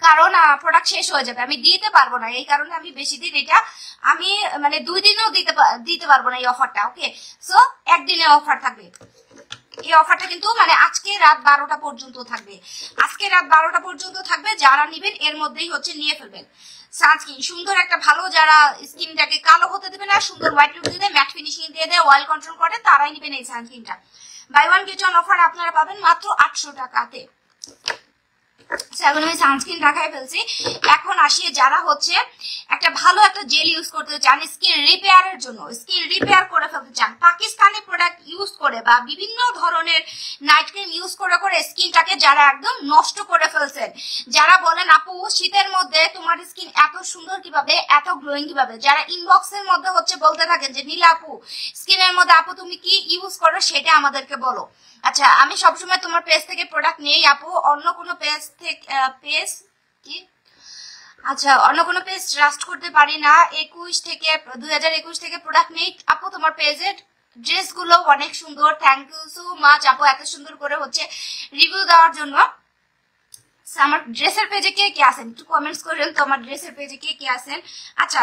কারণ প্রোডাক্ট শেষ হয়ে যাবে, আমি দিতে পারবো না, এই কারণে আমি বেশি দিন এটা আমি মানে 2 দিনেও দিতে পারবো না এই অফারটা, ওকে। সো একদিনের অফার থাকবে, এই অফারটা কিন্তু মানে আজকে রাত 12টা পর্যন্ত থাকবে, আজকে রাত 12টা পর্যন্ত থাকবে। যারা নিবেন এর মধ্যেই হচ্ছে নিয়ে ফেলবেন। সানস্ক্রিন সুন্দর একটা ভালো, যারা স্কিনটাকে কালো হতে দেবে না, সুন্দর হোয়াইট লুক দিয়ে দেয়, ম্যাট ফিনিশিং দিয়ে দেয়, অয়েল কন্ট্রোল করে, তারাই নিবেন এই সানস্ক্রিনটা। Buy one get one offer আপনারা পাবেন মাত্র 800 টাকাতে। এখন আমি সানস্ক্রিন দেখাই ফেলছি। এখন আসিয়ে যারা হচ্ছে একটা ভালো একটা জেল ইউজ করতে চান স্কিন রিপেয়ারের জন্য, স্কিন রিপেয়ার করে ফেলতে চান, পাকিস্তানি প্রোডাক্ট ইউজ করে বা বিভিন্ন ধরনের নাইট ক্রিম ইউজ করে করে স্কিনটাকে যারা একদম নষ্ট করে ফেলছেন, যারা বলেন আপু শীতের মধ্যে তোমার স্কিন এত সুন্দর কিভাবে, এত গ্লোয়িং কিভাবে, যারা ইনবক্সের মধ্যে হচ্ছে বলতে থাকেন যে নীলা আপু স্কিনের মধ্যে আপু তুমি কি ইউজ করো সেটা আমাদেরকে বলো। আচ্ছা, আমি সবসময় তোমার পেজ থেকে প্রোডাক্ট নেই আপু, অন্য কোনো পেজ থেকে অন্য কোনো পেজ ট্রাস্ট করতে পারি না, 2021 থেকে প্রোডাক্ট নেই আপু। তোমার পেজের ড্রেস গুলো অনেক সুন্দর, থ্যাংক ইউ সো মাচ আপু এত সুন্দর করে হচ্ছে রিভিউ দেওয়ার জন্য। আমার ড্রেসের পেজে কে কে আছেন একটু কমেন্টস করেন তো, আমার ড্রেসের পেজে কে কে আছেন। আচ্ছা,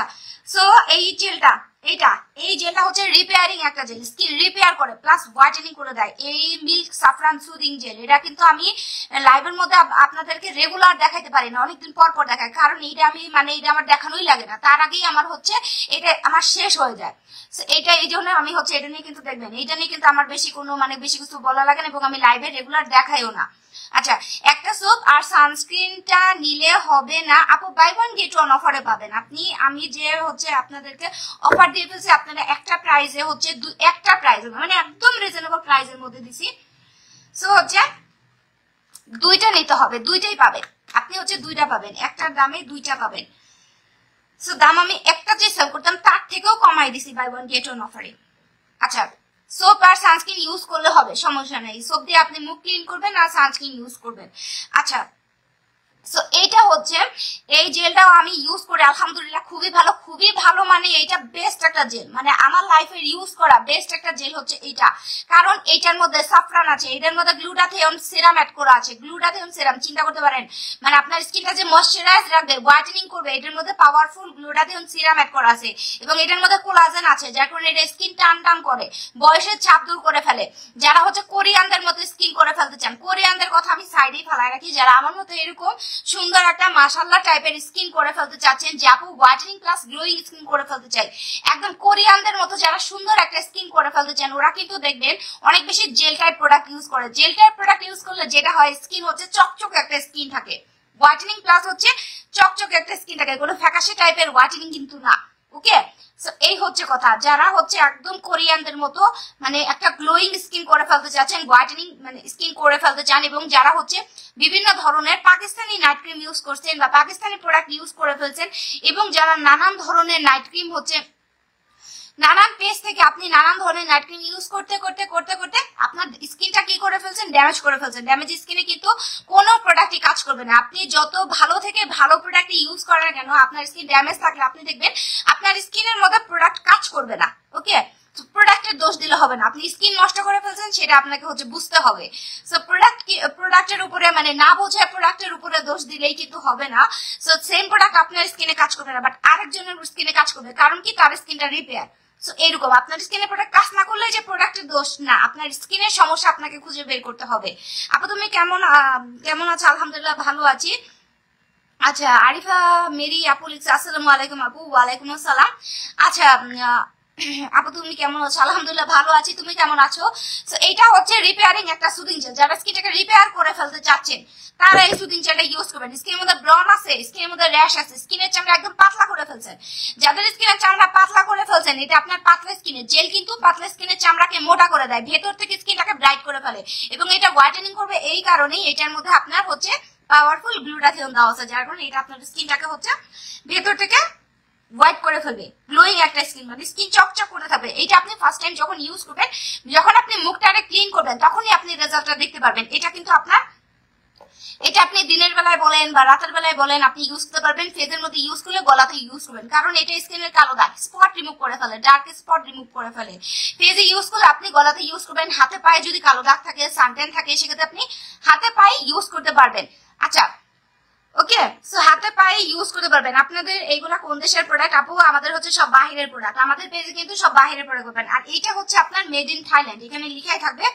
সো এই জেলটা হচ্ছে রিপেয়ারিং একটা জেল, স্কিন রিপেয়ার করে প্লাস হোয়াইটেনিং করে দেয়, এই মিল্ক সাফরান সুদিং জেল। এটা কিন্তু আমি লাইভের মধ্যে আপনাদেরকে রেগুলার দেখাইতে পারি না, অনেকদিন পর পর দেখাই, কারণ এটা আমি মানে এটা আমার দেখানোই লাগে না, তার আগেই আমার হচ্ছে এটা আমার শেষ হয়ে যায়। এটা এই জন্য আমি হচ্ছে এটা নিয়ে কিন্তু দেখবেন, এটা নিয়ে কিন্তু আমার বেশি কিছু বলা লাগে না, এবং আমি লাইভে রেগুলার দেখাইও না। আচ্ছা, একটা সোপ আর সানস্ক্রিনটা নিলে হবে না আপু, বাই ওয়ান গেট ওয়ান অফারে পাবেন আপনি। আমি যে হচ্ছে আপনাদেরকে অফার দিয়ে ফেলছি, আপনারা একটা প্রাইসে হচ্ছে একটা প্রাইস মানে একদম রিজনেবল প্রাইসের মধ্যে দিছি। সো হচ্ছে দুইটা নিতে হবে, দুইটাই পাবেন আপনি, হচ্ছে দুইটা পাবেন, একটার দামে দুইটা পাবেন। সো দাম আমি একটা যে সেল করতাম তার থেকেও কমাই দিছি বাই ওয়ান গেট ওয়ান অফারে। আচ্ছা, সোপ আর সানস্ক্রিন ইউজ করলে হবে, সমস্যা নেই, সোপ দিয়ে আপনি মুখ ক্লিন করবেন আর সানস্ক্রিন ইউজ করবেন। আচ্ছা, সো এইটা হচ্ছে এই জেলটাও আমি ইউজ করে আলহামদুলিল্লাহ খুবই ভালো মানে এইটা বেস্ট একটা জেল, মানে আমার লাইফের ইউজ করা বেস্ট একটা জেল হচ্ছে এইটা, কারণ এইটার মধ্যে সাফরান আছে, এটার মধ্যে গ্লুটাথিয়ন সিরাম অ্যাড করা আছে। গ্লুটাথিয়ন সিরাম চিন্তা করতে পারেন, মানে আপনার স্কিনটা যে ময়শ্চারাইজ রাখবে, হোয়াইটেনিং করবে, এটার মধ্যে পাওয়ারফুল গ্লুটাথিয়ন সিরাম অ্যাড করা আছে, এবং এটার মধ্যে কোলাজেন আছে, যার কারণে এটা স্কিন টান করে, বয়সের ছাপ দূর করে ফেলে। যারা হচ্ছে কোরিয়ানদের মতো স্কিন করে ফেলতে চান, কোরিয়ানদের কথা আমি সাইডেই ফেলায় রাখি, যারা আমার মতো এরকম সুন্দর একটা মাশাআল্লাহ টাইপের স্কিন করে ফেলতে চাচ্ছেন, যে আপু হোয়াইটেনিং প্লাস গ্লোয়িং স্কিন করে ফেলতে চাই, একদম কোরিয়ানদের মতো যারা সুন্দর একটা স্কিন করে ফেলতে চান, ওরা কিন্তু দেখবেন অনেক বেশি জেল টাইপ প্রোডাক্ট ইউজ করে। জেল টাইপ প্রোডাক্ট ইউজ করলে যেটা হয়, স্কিন হচ্ছে চকচকে একটা স্কিন থাকে, হোয়াইটেনিং প্লাস হচ্ছে চকচকে একটা স্কিন থাকে, কোনো ফ্যাকাশে টাইপের হোয়াইটেনিং কিন্তু না, ওকে। সো এই হচ্ছে কথা, যারা হচ্ছে একদম কোরিয়ানদের মতো মানে একটা গ্লোয়িং স্কিন করে ফেলতে চাচ্ছেন, হোয়াইটেনিং মানে স্কিন করে ফেলতে চান, এবং যারা হচ্ছে বিভিন্ন ধরনের পাকিস্তানি নাইট ক্রিম ইউজ করছেন বা পাকিস্তানি প্রোডাক্ট ইউজ করে ফেলছেন, এবং যারা নানান ধরনের নাইট ক্রিম হচ্ছে নানান পেজ থেকে আপনি নানান ধরনের নাইট ক্রিম ইউজ করতে আপনার স্কিনটা কি করে ফেলছেন, ড্যামেজ করে ফেলছেন। ড্যামেজ স্কিনে কিন্তু কোনো প্রোডাক্টই কাজ করবে না, আপনি যত ভালো থেকে ভালো প্রোডাক্ট ইউজ করেন না কেন, আপনার স্কিন ড্যামেজ থাকলে আপনি দেখবেন আপনার স্কিনের মধ্যে প্রোডাক্ট কাজ করবে না, ওকে। প্রোডাক্টের দোষ দিলে হবে না, আপনি স্কিন নষ্ট করে ফেলছেন সেটা আপনাকে হচ্ছে বুঝতে হবে। সো প্রোডাক্টের উপরে মানে না বোঝে প্রোডাক্টের উপরে দোষ দিলেই কিন্তু হবে না। সো সেম প্রোডাক্ট আপনার স্কিনে কাজ করবে না, বাট আরেকজনের স্কিনে কাজ করবে, কারণ কি তার স্কিনটা রিপেয়ার। সো এরকম আপনার স্কিনে প্রোডাক্ট কাজ না করলে যে প্রোডাক্টের দোষ না, আপনার স্কিনের সমস্যা আপনাকে খুঁজে বের করতে হবে। আপু তুমি কেমন আছো? আলহামদুলিল্লাহ ভালো আছি। আচ্ছা, আরিফা মেরি আপু লিখছে আসসালামু আলাইকুম আপু। ওয়ালাইকুম আসসালাম। আচ্ছা আপু তুমি কেমন আছো? আলহামদুলিল্লাহ ভালো আছি, তুমি কেমন আছো? সো এটা হচ্ছে রিপেয়ারিং একটা সুদিং জেল, যারা স্কিনটাকে রিপেয়ার করে ফেলতে চাচ্ছেন তারা এই সুদিং জেলটা ইউজ করবেন। স্কিনের মধ্যে ব্রন আছে, স্কিনের মধ্যে র্যাশ আছে, স্কিনের চামড়া একদম পাতলা করে ফেলছেন, যাদের স্কিনের চামড়া পাতলা করে ফেলছেন, এটা আপনার পাতলা স্কিনের জেল কিন্তু পাতলা স্কিনের চামড়াকে মোটা করে দেয়, ভেতর থেকে স্কিনটাকে ব্রাইট করে ফেলে, এবং এটা হোয়াইটেনিং করবে। এই কারণেই এটার মধ্যে আপনার হচ্ছে পাওয়ারফুল গ্লুটাথিয়ন দেওয়া আছে, যার কারণে এটা আপনার স্কিনটাকে হচ্ছে ভেতর থেকে হোয়াইট করে ফেলবে, গ্লোয়িং একটা স্কিন, মানে স্কিন চকচক করে থাকবে। এটা আপনি ফার্স্ট টাইম যখন ইউজ করবেন, যখন আপনি মুখটাকে ক্লিন করবেন, তখনই আপনি রেজাল্টটা দেখতে পারবেন। এটা কিন্তু এটা আপনি আপনি দিনের বেলায় বলেন বা রাতের বেলায় বলেন আপনি ইউজ করতে পারবেন। ফেজের মধ্যে ইউজ করলে গলাতে ইউজ করবেন, কারণ এটা স্কিনের কালো দাগ স্পট রিমুভ করে ফেলে, ডার্ক স্পট রিমুভ করে ফেলে। ফেজে ইউজ করলে আপনি গলাতে ইউজ করবেন। হাতে পায়ে যদি কালো দাগ থাকে, সানটেন থাকে, সেক্ষেত্রে আপনি হাতে পায়ে ইউজ করতে পারবেন। আচ্ছা ওকে, সো হাতে পায়ে ইউজ করতে পারবেন। আপনাদের এইগুলা কোন দেশের প্রোডাক্ট আপু? আমাদের হচ্ছে সব বাহিরের প্রোডাক্ট, আমাদের পেজে কিন্তু সব বাহিরের প্রোডাক্ট পাবেন। আর এইটা হচ্ছে আপনার মেড ইন থাইল্যান্ড, এখানে লিখাই থাকবে,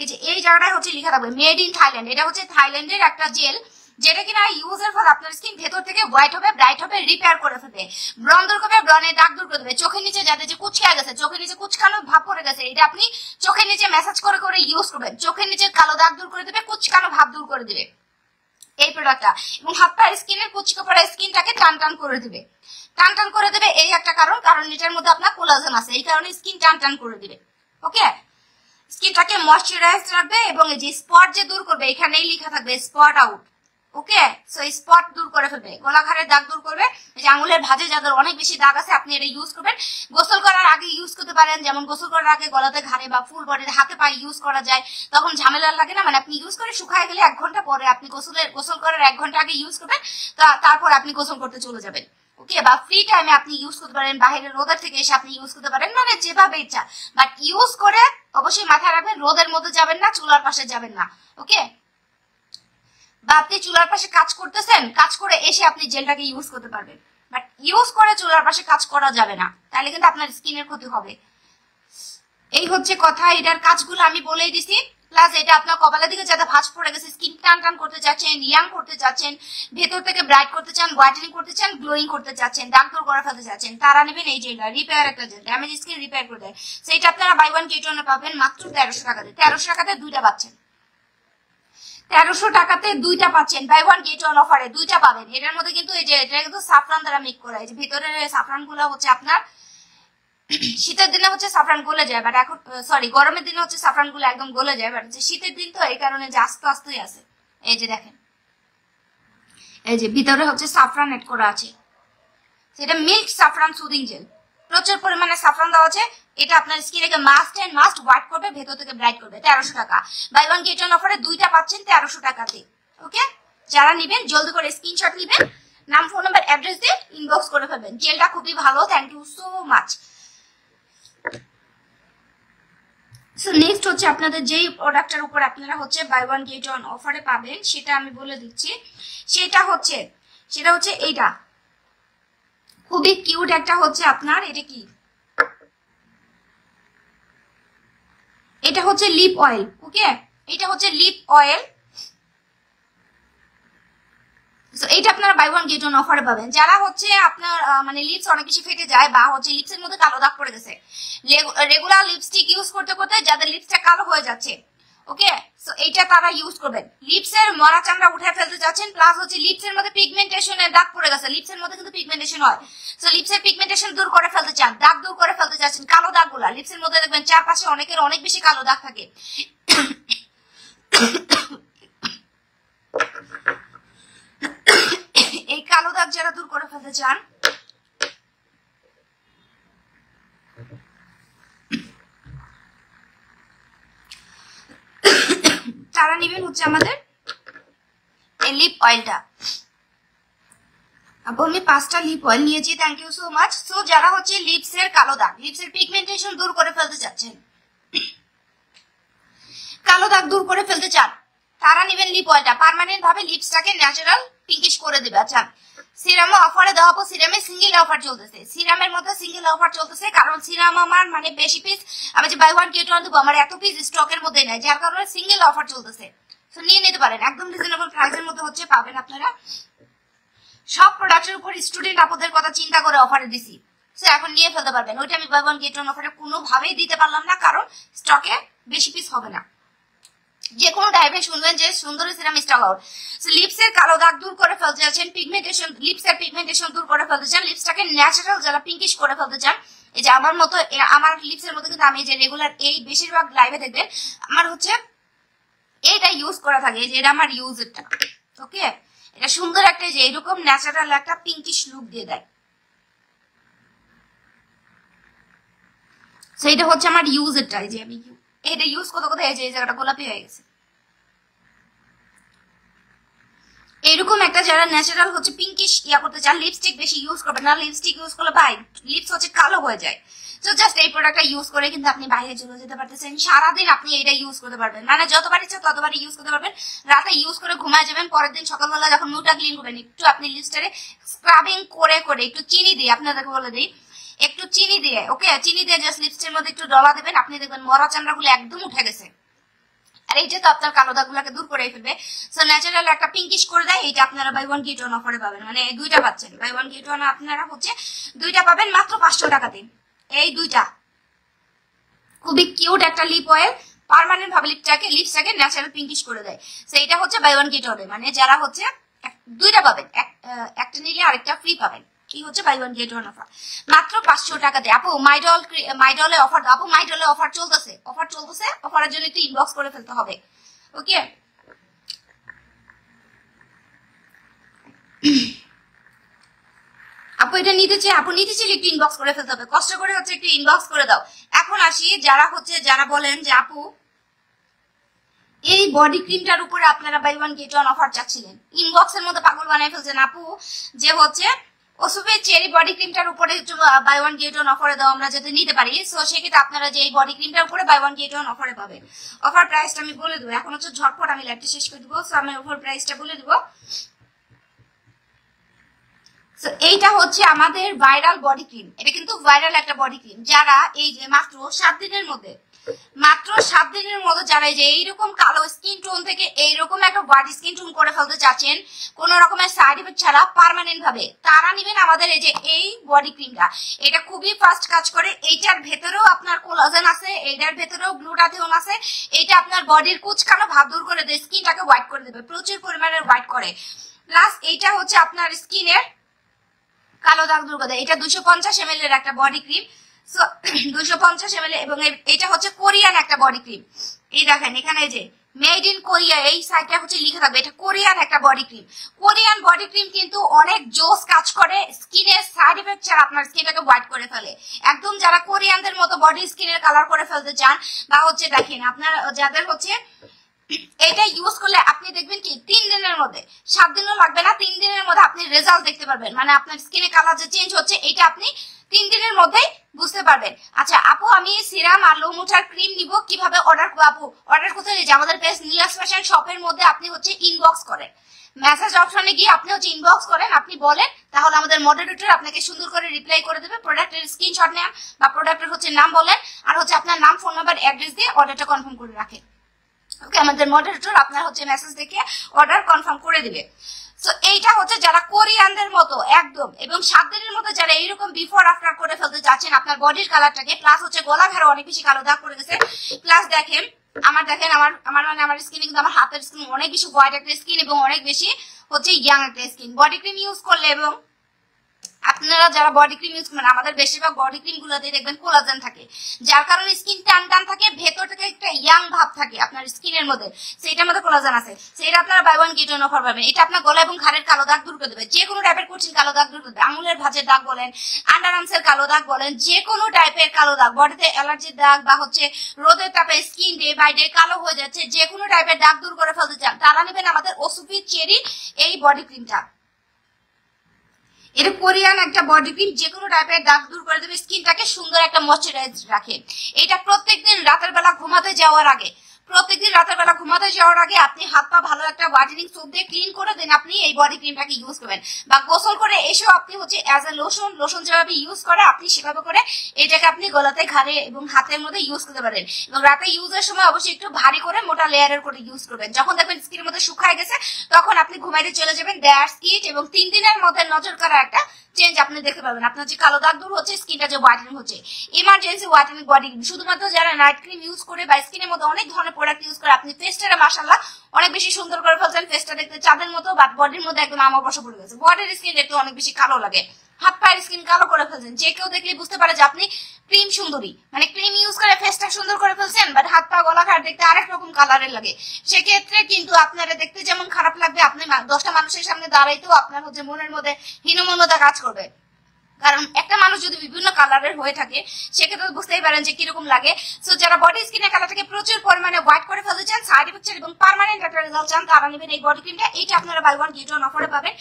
এই যে এই জায়গাটায় হচ্ছে লেখা থাকবে মেড ইন থাইল্যান্ড। এটা হচ্ছে থাইল্যান্ডের একটা জেল, যেটা কিনা ইউজের ফলে আপনার স্কিন ভেতর থেকে হোয়াইট হবে, ব্রাইট হবে, রিপেয়ার করে ফেলবে, ব্রণ দূর করবে, ব্রণের দাগ দূর করে দেবে। চোখের নিচে যাদের যে কুচকে গেছে, চোখের নিচে কুচকানো ভাব পড়ে গেছে, এটা আপনি চোখের নিচে ম্যাসাজ করে করে ইউজ করবেন। চোখের নিচে কালো দাগ দূর করে দেবে, কুচকানো ভাব দূর করে দেবে এই প্রোডাক্টটা। এবং হাত পা স্কিনের কুচকে পড়া স্কিনটাকে টান টান করে দেবে, টান টান করে দেবে। এই একটা কারণ, কারণ এটার মধ্যে আপনার কোলাজেন আছে, এই কারণে স্কিন টান টান করে দিবে। ওকে, স্কিনটাকে ময়শ্চারাইজ রাখবে এবং এই যে স্পট যে দূর করবে, এখানেই লেখা থাকবে স্পট আউট। ওকে, সো স্পট দূর করে ফেলবে, গলাঘাড়ের দাগ দূর করবে। এই যে আঙুলের ভাঁজে যাদের অনেক বেশি দাগ আছে, আপনি এটা ইউজ করবেন। গোসল করার আগে ইউজ করতে পারেন, যেমন গোসল করার আগে গলাতে, ঘাড়ে বা ফুল বডিতে হাতে পায়ে ইউজ করা যায়, তখন ঝামেলা লাগে না। মানে আপনি ইউজ করে শুকায় গেলে 1 ঘন্টা পরে আপনি গোসল করার 1 ঘন্টা আগে ইউজ করবেন, তারপর আপনি গোসল করতে চলে যাবেন। ওকে, বা ফ্রি টাইমে আপনি ইউজ করতে পারেন, বাইরের রোদের থেকে এসে আপনি ইউজ করতে পারেন, মানে যেভাবে ইচ্ছা। বাট ইউজ করে অবশ্যই মাথায় রাখবেন রোদের মধ্যে যাবেন না, চুলার পাশে যাবেন না। ওকে, বা আপনি চুলার পাশে কাজ করতেছেন, কাজ করে এসে আপনি জেলটাকে ইউজ করতে পারবেন, বাট ইউজ করে চুলার পাশে কাজ করা যাবে না, তাহলে কিন্তু আপনার স্কিনের ক্ষতি হবে। এই হচ্ছে কথা, এটার কাজগুলো আমি বলেই দিছি। প্লাস এটা আপনার কপালের দিকে যাতে ভাঁজ পড়ে গেছে, স্কিন টান টান করতে চাচ্ছেন, ইয়াং করতে চাচ্ছেন, ভেতর থেকে ব্রাইট করতে চান, হোয়াইটেনিং করতে চান, গ্লোয়িং করতে চাচ্ছেন, দাগ দূর করে ফেলতে চাচ্ছেন, তারা নেবেন এই জেলটা। রিপেয়ার একটা জেল, ড্যামেজ স্কিন রিপেয়ার করে দেয়। সেটা আপনারা বাই ওয়ান গেট ওয়ানে পাবেন মাত্র 1300 টাকাতে। 1300 টাকাতে দুইটা পাচ্ছেন, 1300 টাকাতে দুইটা পাচ্ছেন, বাই ওয়ান গেট ওয়ান অফারে দুইটা পাবেন। এটার মধ্যে কিন্তু এই যে এটা কিন্তু সাফরান দ্বারা মেক করা, এই যে ভিতরের সাফরান গুলো হচ্ছে আপনার শীতের দিনে হচ্ছে সাফরান গলে যায়, বাট এখন সরি গরমের দিনে হচ্ছে সাফরান গুলো একদম গলে যায়, বাট হচ্ছে শীতের দিন তো এই কারণে যে আস্তে আস্তেই আছে। এই যে দেখেন, এই যে ভিতরে হচ্ছে সাফরান এড করা আছে, সেটা মিল্ক সাফরান সুদিং জেল, প্রচুর পরিমাণে সাফরান দেওয়া আছে। এটা আপনার স্কিনকে মাস্ট এন্ড মাস্ট হোয়াইট করবে, ভেতর থেকে ব্রাইট করবে। 1300 টাকা, বাই ওয়ান গেট ওয়ান অফারে দুইটা পাচ্ছেন 1300 টাকাতে। ওকে, যারা নিবেন জলদি করে স্ক্রিনশট নিবেন, নাম, ফোন নাম্বার, অ্যাড্রেস দিয়ে ইনবক্স করে ফেলবেন। জেলটা খুবই ভালো, thank you so much. So next হচ্ছে আপনাদের যেই প্রোডাক্টের উপর আপনারা হচ্ছে বাই ওয়ান গেট ওয়ান অফারে পাবেন, সেটা আমি বলে দিচ্ছি। সেটা হচ্ছে এইটা খুবই কিউট একটা হচ্ছে আপনার, এটা কি, এটা হচ্ছে লিপ অয়েল। ওকে, এটা হচ্ছে লিপ অয়েল। এইটা আপনারা বাই ওয়ান গেট ওয়ান অফারে পাবেন। যারা হচ্ছে আপনার মানে লিপস অনেক বেশি ফেটে যায় বা হচ্ছে লিপসের মধ্যে কালো দাগ পড়ে গেছে, রেগুলার লিপস্টিক ইউজ করতে করতে যাদের লিপসটা কালো হয়ে যাচ্ছে, ওকে, সো এইটা তারা ইউজ করবেন। লিপসের মরা চামড়া উঠে ফেলতে যাচ্ছেন, প্লাস হচ্ছে লিপসের মধ্যে পিগমেন্টেশনের দাগ পড়ে গেছে, লিপসের মধ্যে কিন্তু পিগমেন্টেশন হয়, সো লিপসের পিগমেন্টেশন দূর করে ফেলতে চান, দাগ দূর করে ফেলতে যাচ্ছেন, কালো দাগগুলা লিপসের মধ্যে দেখবেন চারপাশে অনেকের অনেক বেশি কালো দাগ থাকে। এই কালো দাগ যারা দূর করে ফেলতে চান, তারা নেবেন হচ্ছে আমাদের এই লিপ অয়েলটা। আপু আমি 5টা লিপ অয়েল নিয়েছি, thank you so much. So যারা হচ্ছে লিপসের কালো দাগ, লিপসের পিগমেন্টেশন দূর করে ফেলতে চাচ্ছেন, কালো দাগ দূর করে ফেলতে চান, তারা নেবেন লিপ অয়েলটা। পার্মানেন্ট ভাবে লিপসটাকে ন্যাচারাল পিঙ্কিশ করে দিবে। আচ্ছা, সিরামে অফারে দেওয়া, সিরামে সিঙ্গেল অফার চলতেছে, সিরামের মধ্যে সিঙ্গেল অফার চলতেছে, কারণ সিরাম আমার মানে বেশি পিস, আমি যে বাই ওয়ান গেট ওয়ান দেবো, আমার এত পিস স্টকের মধ্যে নাই, যার কারণে সিঙ্গেল অফার চলতেছে। তো নিয়ে নিতে পারেন, একদম রিজনেবল প্রাইসের মধ্যে হচ্ছে পাবেন আপনারা। সব প্রোডাক্টের উপর স্টুডেন্ট আপনাদের কথা চিন্তা করে অফারে দিছি, সো এখন নিয়ে ফেলতে পারবেন। ওইটা আমি বাই ওয়ান গেট ওয়ান অফারে কোনোভাবেই দিতে পারলাম না, কারণ স্টকে বেশি পিস হবে না। যে কোনো টাইপে শুনবেন যে সুন্দরী সিরাম স্টক আউট। সো লিপসের কালো দাগ দূর করে ফেলতে চাচ্ছেন, পিগমেন্টেশন, লিপসের পিগমেন্টেশন দূর করে ফেলতে চান, লিপসটাকে ন্যাচারাল যারা পিঙ্কিশ করে ফেলতে চান, এই যে আমার মতো, আমার লিপসের মধ্যে কিন্তু আমি যে রেগুলার এই বেশিরভাগ লাইভে দেখবেন আমার হচ্ছে এইটা ইউজ করা থাকে, এই যে এটা আমার ইউজেরটা। ওকে, এটা সুন্দর একটা যে এরকম ন্যাচারাল একটা পিঙ্কিশ লুক দিয়ে দেয়। সো এটা হচ্ছে আমার ইউজেরটা, এই যে আমি এটা ইউজ করতে করতে এই যে এই জায়গাটা গোলাপি হয়ে গেছে। একটা যারা ন্যাচারাল হচ্ছে পিঙ্কিশ ইয়া করতে চান, লিপস্টিক বেশি ইউজ করবেন না, লিপস্টিক ইউজ করলে ভাই লিপস হচ্ছে কালো হয়ে যায়। তো জাস্ট এই প্রোডাক্টটা ইউজ করে কিন্তু আপনি বাইরে চলে যেতে পারতেছেন, সারাদিন আপনি এটা ইউজ করতে পারবেন, মানে যতবার ইচ্ছা ততবার ইউজ করতে পারবেন। রাতে ইউজ করে ঘুমায় যাবেন, পরের দিন সকালবেলা যখন মুখটা ক্লিন করবেন একটু আপনি লিপস্টারে স্ক্রাবিং করে করে একটু চিনি দিয়ে, আপনাদেরকে বলে দিই একটু চিনি দিয়ে, ওকে চিনি দিয়ে জাস্ট লিপস্টের মধ্যে একটু ডলা দেবেন, আপনি দেখবেন মরা চামড়াগুলো একদম উঠে গেছে। আর এইটা তো আপনার কালো দাগগুলোকে দূর করে ফেলবে। সো ন্যাচারাল একটা পিঙ্কিশ করে দেয়, এইটা আপনারা বাই ওয়ান গেট ওয়ান অফারে পাবেন, মানে দুইটা পাচ্ছেন, বাই ওয়ান গেট ওয়ান আপনারা হচ্ছে দুইটা পাবেন মাত্র 500 টাকাতে। এই দুইটা খুবই কিউট একটা লিপ অয়েল, পার্মানেন্ট ভাবে লিপসটাকে ন্যাচারাল পিঙ্কিশ করে দেয়। সো এটা হচ্ছে বাই ওয়ান গেট ওয়ান, মানে যারা হচ্ছে দুইটা পাবেন, একটা নিলে আরেকটা ফ্রি পাবেন। কি হচ্ছে buy one get one offer মাত্র 500 টাকাতে। আপু মাইডলে অফার, আপু মাইডলে অফার চলতেছে, অফারের জন্য একটু ইনবক্স করে ফেলতে হবে, ওকে। আপু এটা নিতে চাই, আপু নিতে চাইলে একটু ইনবক্স করে ফেলতে হবে, কষ্ট করে হচ্ছে একটু ইনবক্স করে দাও। এখন আসি যারা বলেন যে আপু এই বডি ক্রিমটার উপরে আপনারা buy one get one offer চাচ্ছিলেন, ইনবক্সের মধ্যে পাগল বানাই ফেলছেন আপু, যে হচ্ছে ওসুফের চেরি বডি ক্রিমটার উপরে বাই ওয়ান গেট ওয়ান অফারে দাও আমরা যাতে নিতে পারি। সো সেক্ষেত্রে আপনারা যে এই বডি ক্রিমটার উপরে বাই ওয়ান গেট ওয়ান অফারে পাবেন। অফার প্রাইসটা আমি বলে দেবো, এখন হচ্ছে ঝটপট আমি লাইভটা শেষ করে দেবো। সো আমি অফার প্রাইসটা বলে দেবো। এইটা হচ্ছে আমাদের ভাইরাল বডি ক্রিম, এটা কিন্তু ভাইরাল একটা বডি ক্রিম। যারা এই যে মাত্র 7 দিনের মধ্যে যারা এই যে এইরকম কালো স্কিন টোন থেকে এইরকম একটা হোয়াইট স্কিন টোন করে ফেলতে চাচ্ছেন কোন রকমের সাইড এফেক্ট ছাড়া পার্মানেন্ট ভাবে, তারা নেবেন আমাদের এই যে এই বডি ক্রিমটা। এটা খুবই ফাস্ট কাজ করে, এইটার ভেতরেও আপনার কোলাজেন আছে, এইটার ভেতরেও গ্লুটাথিওন আছে, এটা আপনার বডির কুচকানো ভাব দূর করে দেয়, স্কিনটাকে হোয়াইট করে দেবে, প্রচুর পরিমাণে হোয়াইট করে। প্লাস এইটা হচ্ছে আপনার স্কিনের কালো দাগ দূর করে দেয়। এটা 250 ml এর একটা বডি ক্রিম। সো 250 ml, এবং এটা হচ্ছে কোরিয়ান একটা বডি ক্রিম। এই দেখেন এখানে যে মেড ইন কোরিয়া এই সাইডটা হচ্ছে লিখে থাকবে, এটা কোরিয়ান একটা body cream. Korean body cream কিন্তু অনেক জোস কাজ করে, স্কিনের সাইড এফেক্ট ছাড়া আপনার স্কিনটাকে হোয়াইট করে ফেলে। একদম যারা কোরিয়ানদের মতো বডি স্কিনের কালার করে ফেলতে চান, বা হচ্ছে দেখেন আপনার যাদের হচ্ছে এটা ইউজ করলে আপনি দেখবেন কি 3 দিনের মধ্যে, 7 দিনও লাগবে না, 3 দিনের মধ্যে আপনি রেজাল্ট দেখতে পারবেন, মানে আপনার স্কিনের কালার যে চেঞ্জ হচ্ছে এটা আপনি 3 দিনের মধ্যেই বুঝতে পারবেন। আচ্ছা আপু আমি সিরাম আর লো মোটার ক্রিম নিব, কিভাবে অর্ডার করব? আপু অর্ডার করতে হলে আমাদের পেজ নীলাস ফ্যাশন শপের মধ্যে আপনি হচ্ছে ইনবক্স করেন, মেসেজ অপশনে গিয়ে আপনি হচ্ছে ইনবক্স করেন, আপনি বলেন, তাহলে আমাদের মডারেটর আপনাকে সুন্দর করে রিপ্লাই করে দেবে। প্রোডাক্টের স্ক্রিনশট নেন বা প্রোডাক্টের হচ্ছে নাম বলেন, আর হচ্ছে আপনার নাম, ফোন নাম্বার, অ্যাড্রেস দিয়ে অর্ডারটা কনফার্ম করে রাখেন, ওকে। আমাদের মডারেটর আপনার হচ্ছে মেসেজ দেখে অর্ডার কনফার্ম করে দিবে। সো এইটা হচ্ছে যারা কোরিয়ানদের মতো একদম, এবং 7 দিনের মধ্যে যারা এইরকম বিফোর আফটার করে ফেলতে যাচ্ছেন আপনার বডির কালারটাকে, প্লাস হচ্ছে গলা ঘাড়ে অনেক বেশি কালো দাগ পড়ে গেছে, প্লাস দেখেন আমার স্কিন কিন্তু আমার হাতের স্কিন অনেক বেশি হোয়াইট একটা স্কিন এবং অনেক বেশি হচ্ছে ইয়াং একটা স্কিন। বডি ক্রিম ইউজ করলে এবং আপনারা যারা বডি ক্রিম ইউজ করেন, আমাদের বেশিরভাগ বডি ক্রিম গুলোতে দেখবেন কোলাজেন থাকে, যার কারণে স্কিন টান টান থাকে, ভেতর থেকে একটা ইয়াং ভাব থাকে আপনার স্কিনের মধ্যে, সেটার মধ্যে কোলাজেন আছে, সেটা আপনারা buy one get one offer পাবেন। এটা আপনার গলা এবং ঘাড়ের কালো দাগ দূর করে দেবে, যে কোনো টাইপের কঠিন কালো দাগ দূর করে দেবে, আঙুলের ভাঁজের দাগ বলেন, আন্ডার আর্মসের কালো দাগ বলেন, যে কোনো টাইপের কালো দাগ, বডিতে অ্যালার্জির দাগ বা হচ্ছে রোদের তাপে স্কিন ডে বাই ডে কালো হয়ে যাচ্ছে, যে কোনো টাইপের দাগ দূর করে ফেলতে চান, তারা নেবেন আমাদের ওসুফি চেরি এই বডি ক্রিমটা। এটা কোরিয়ান একটা বডি ক্রিম, যে কোনো টাইপের দাগ দূর করে দেবে, স্কিনটাকে সুন্দর একটা ময়শ্চারাইজ রাখে। এটা প্রত্যেকদিন রাতের বেলা ঘুমাতে যাওয়ার আগে আপনি হাত পা ভালো একটা ওয়াটারিং সোপ দিয়ে ক্লিন করে দেন, আপনি এই বডি ক্রিমটাকে ইউজ করবেন, বা গোসল করে এসেও আপনি হচ্ছে অ্যাজ এ লোশন যেভাবে ইউজ করে আপনি সেভাবে করে এটাকে আপনি গলাতে, ঘাড়ে এবং হাতের মধ্যে ইউজ করতে পারেন। এবং রাতে ইউজের সময় অবশ্যই একটু ভারী করে মোটা লেয়ারের করে ইউজ করবেন। যখন দেখবেন স্কিনের মধ্যে শুকায় গেছে তখন আপনি ঘুমাইতে চলে যাবেন, দ্যাটস ইট। এবং 3 দিনের মধ্যে নজর করা একটা চেঞ্জ আপনি দেখতে পাবেন, আপনার যে কালো দাগ দূর হচ্ছে, স্কিনটা যে হোয়াইটেনিং হচ্ছে। ইমার্জেন্সি হোয়াইটেনিং বডি ক্রিম শুধুমাত্র যারা নাইট ক্রিম ইউজ করে বা স্কিনের মধ্যে অনেক ধরনের প্রোডাক্ট ইউজ করে আপনি ফেসটা মাশাআল্লাহ অনেক বেশি সুন্দর করে ফেলছেন, ফেসটা দেখতে চাঁদের মতো, বাট বডির মধ্যে একদম আমা বসা পড়ে গেছে, বডির স্কিন দেখতে অনেক বেশি কালো লাগে, হাত পায়ের স্কিন কালো করে ফেলছেন, যে কেউ দেখলে বুঝতে পারে যে আপনি ক্রিম সুন্দরী, মানে ক্রিম ইউজ করে ফেসটা সুন্দর করে ফেলছেন, বাট হাত পা গলা ঘাট দেখতে আরেক রকম কালারের লাগে। সেক্ষেত্রে কিন্তু আপনারা দেখতে যেমন খারাপ লাগবে, আপনি 10টা মানুষের সামনে দাঁড়াইতেও আপনার হচ্ছে মনের মধ্যে হীনমন্যতা কাজ করবে। কারণ একটা মানুষ যদি বিভিন্ন কালারের হয়ে থাকে সেক্ষেত্রে বুঝতেই পারেন যে কিরকম লাগে। সো যারা বডি স্কিনের কালারটাকে প্রচুর পরিমাণে হোয়াইট করে ফেলতে চান, সাইড ইফেক্ট এবং পার্মানেন্ট একটা রেজাল্ট চান, তারা নেবেন এই বডি ক্রিমটা। এইটা আপনারা বাই ওয়ান গেট ওয়ান অফারে পাবেন,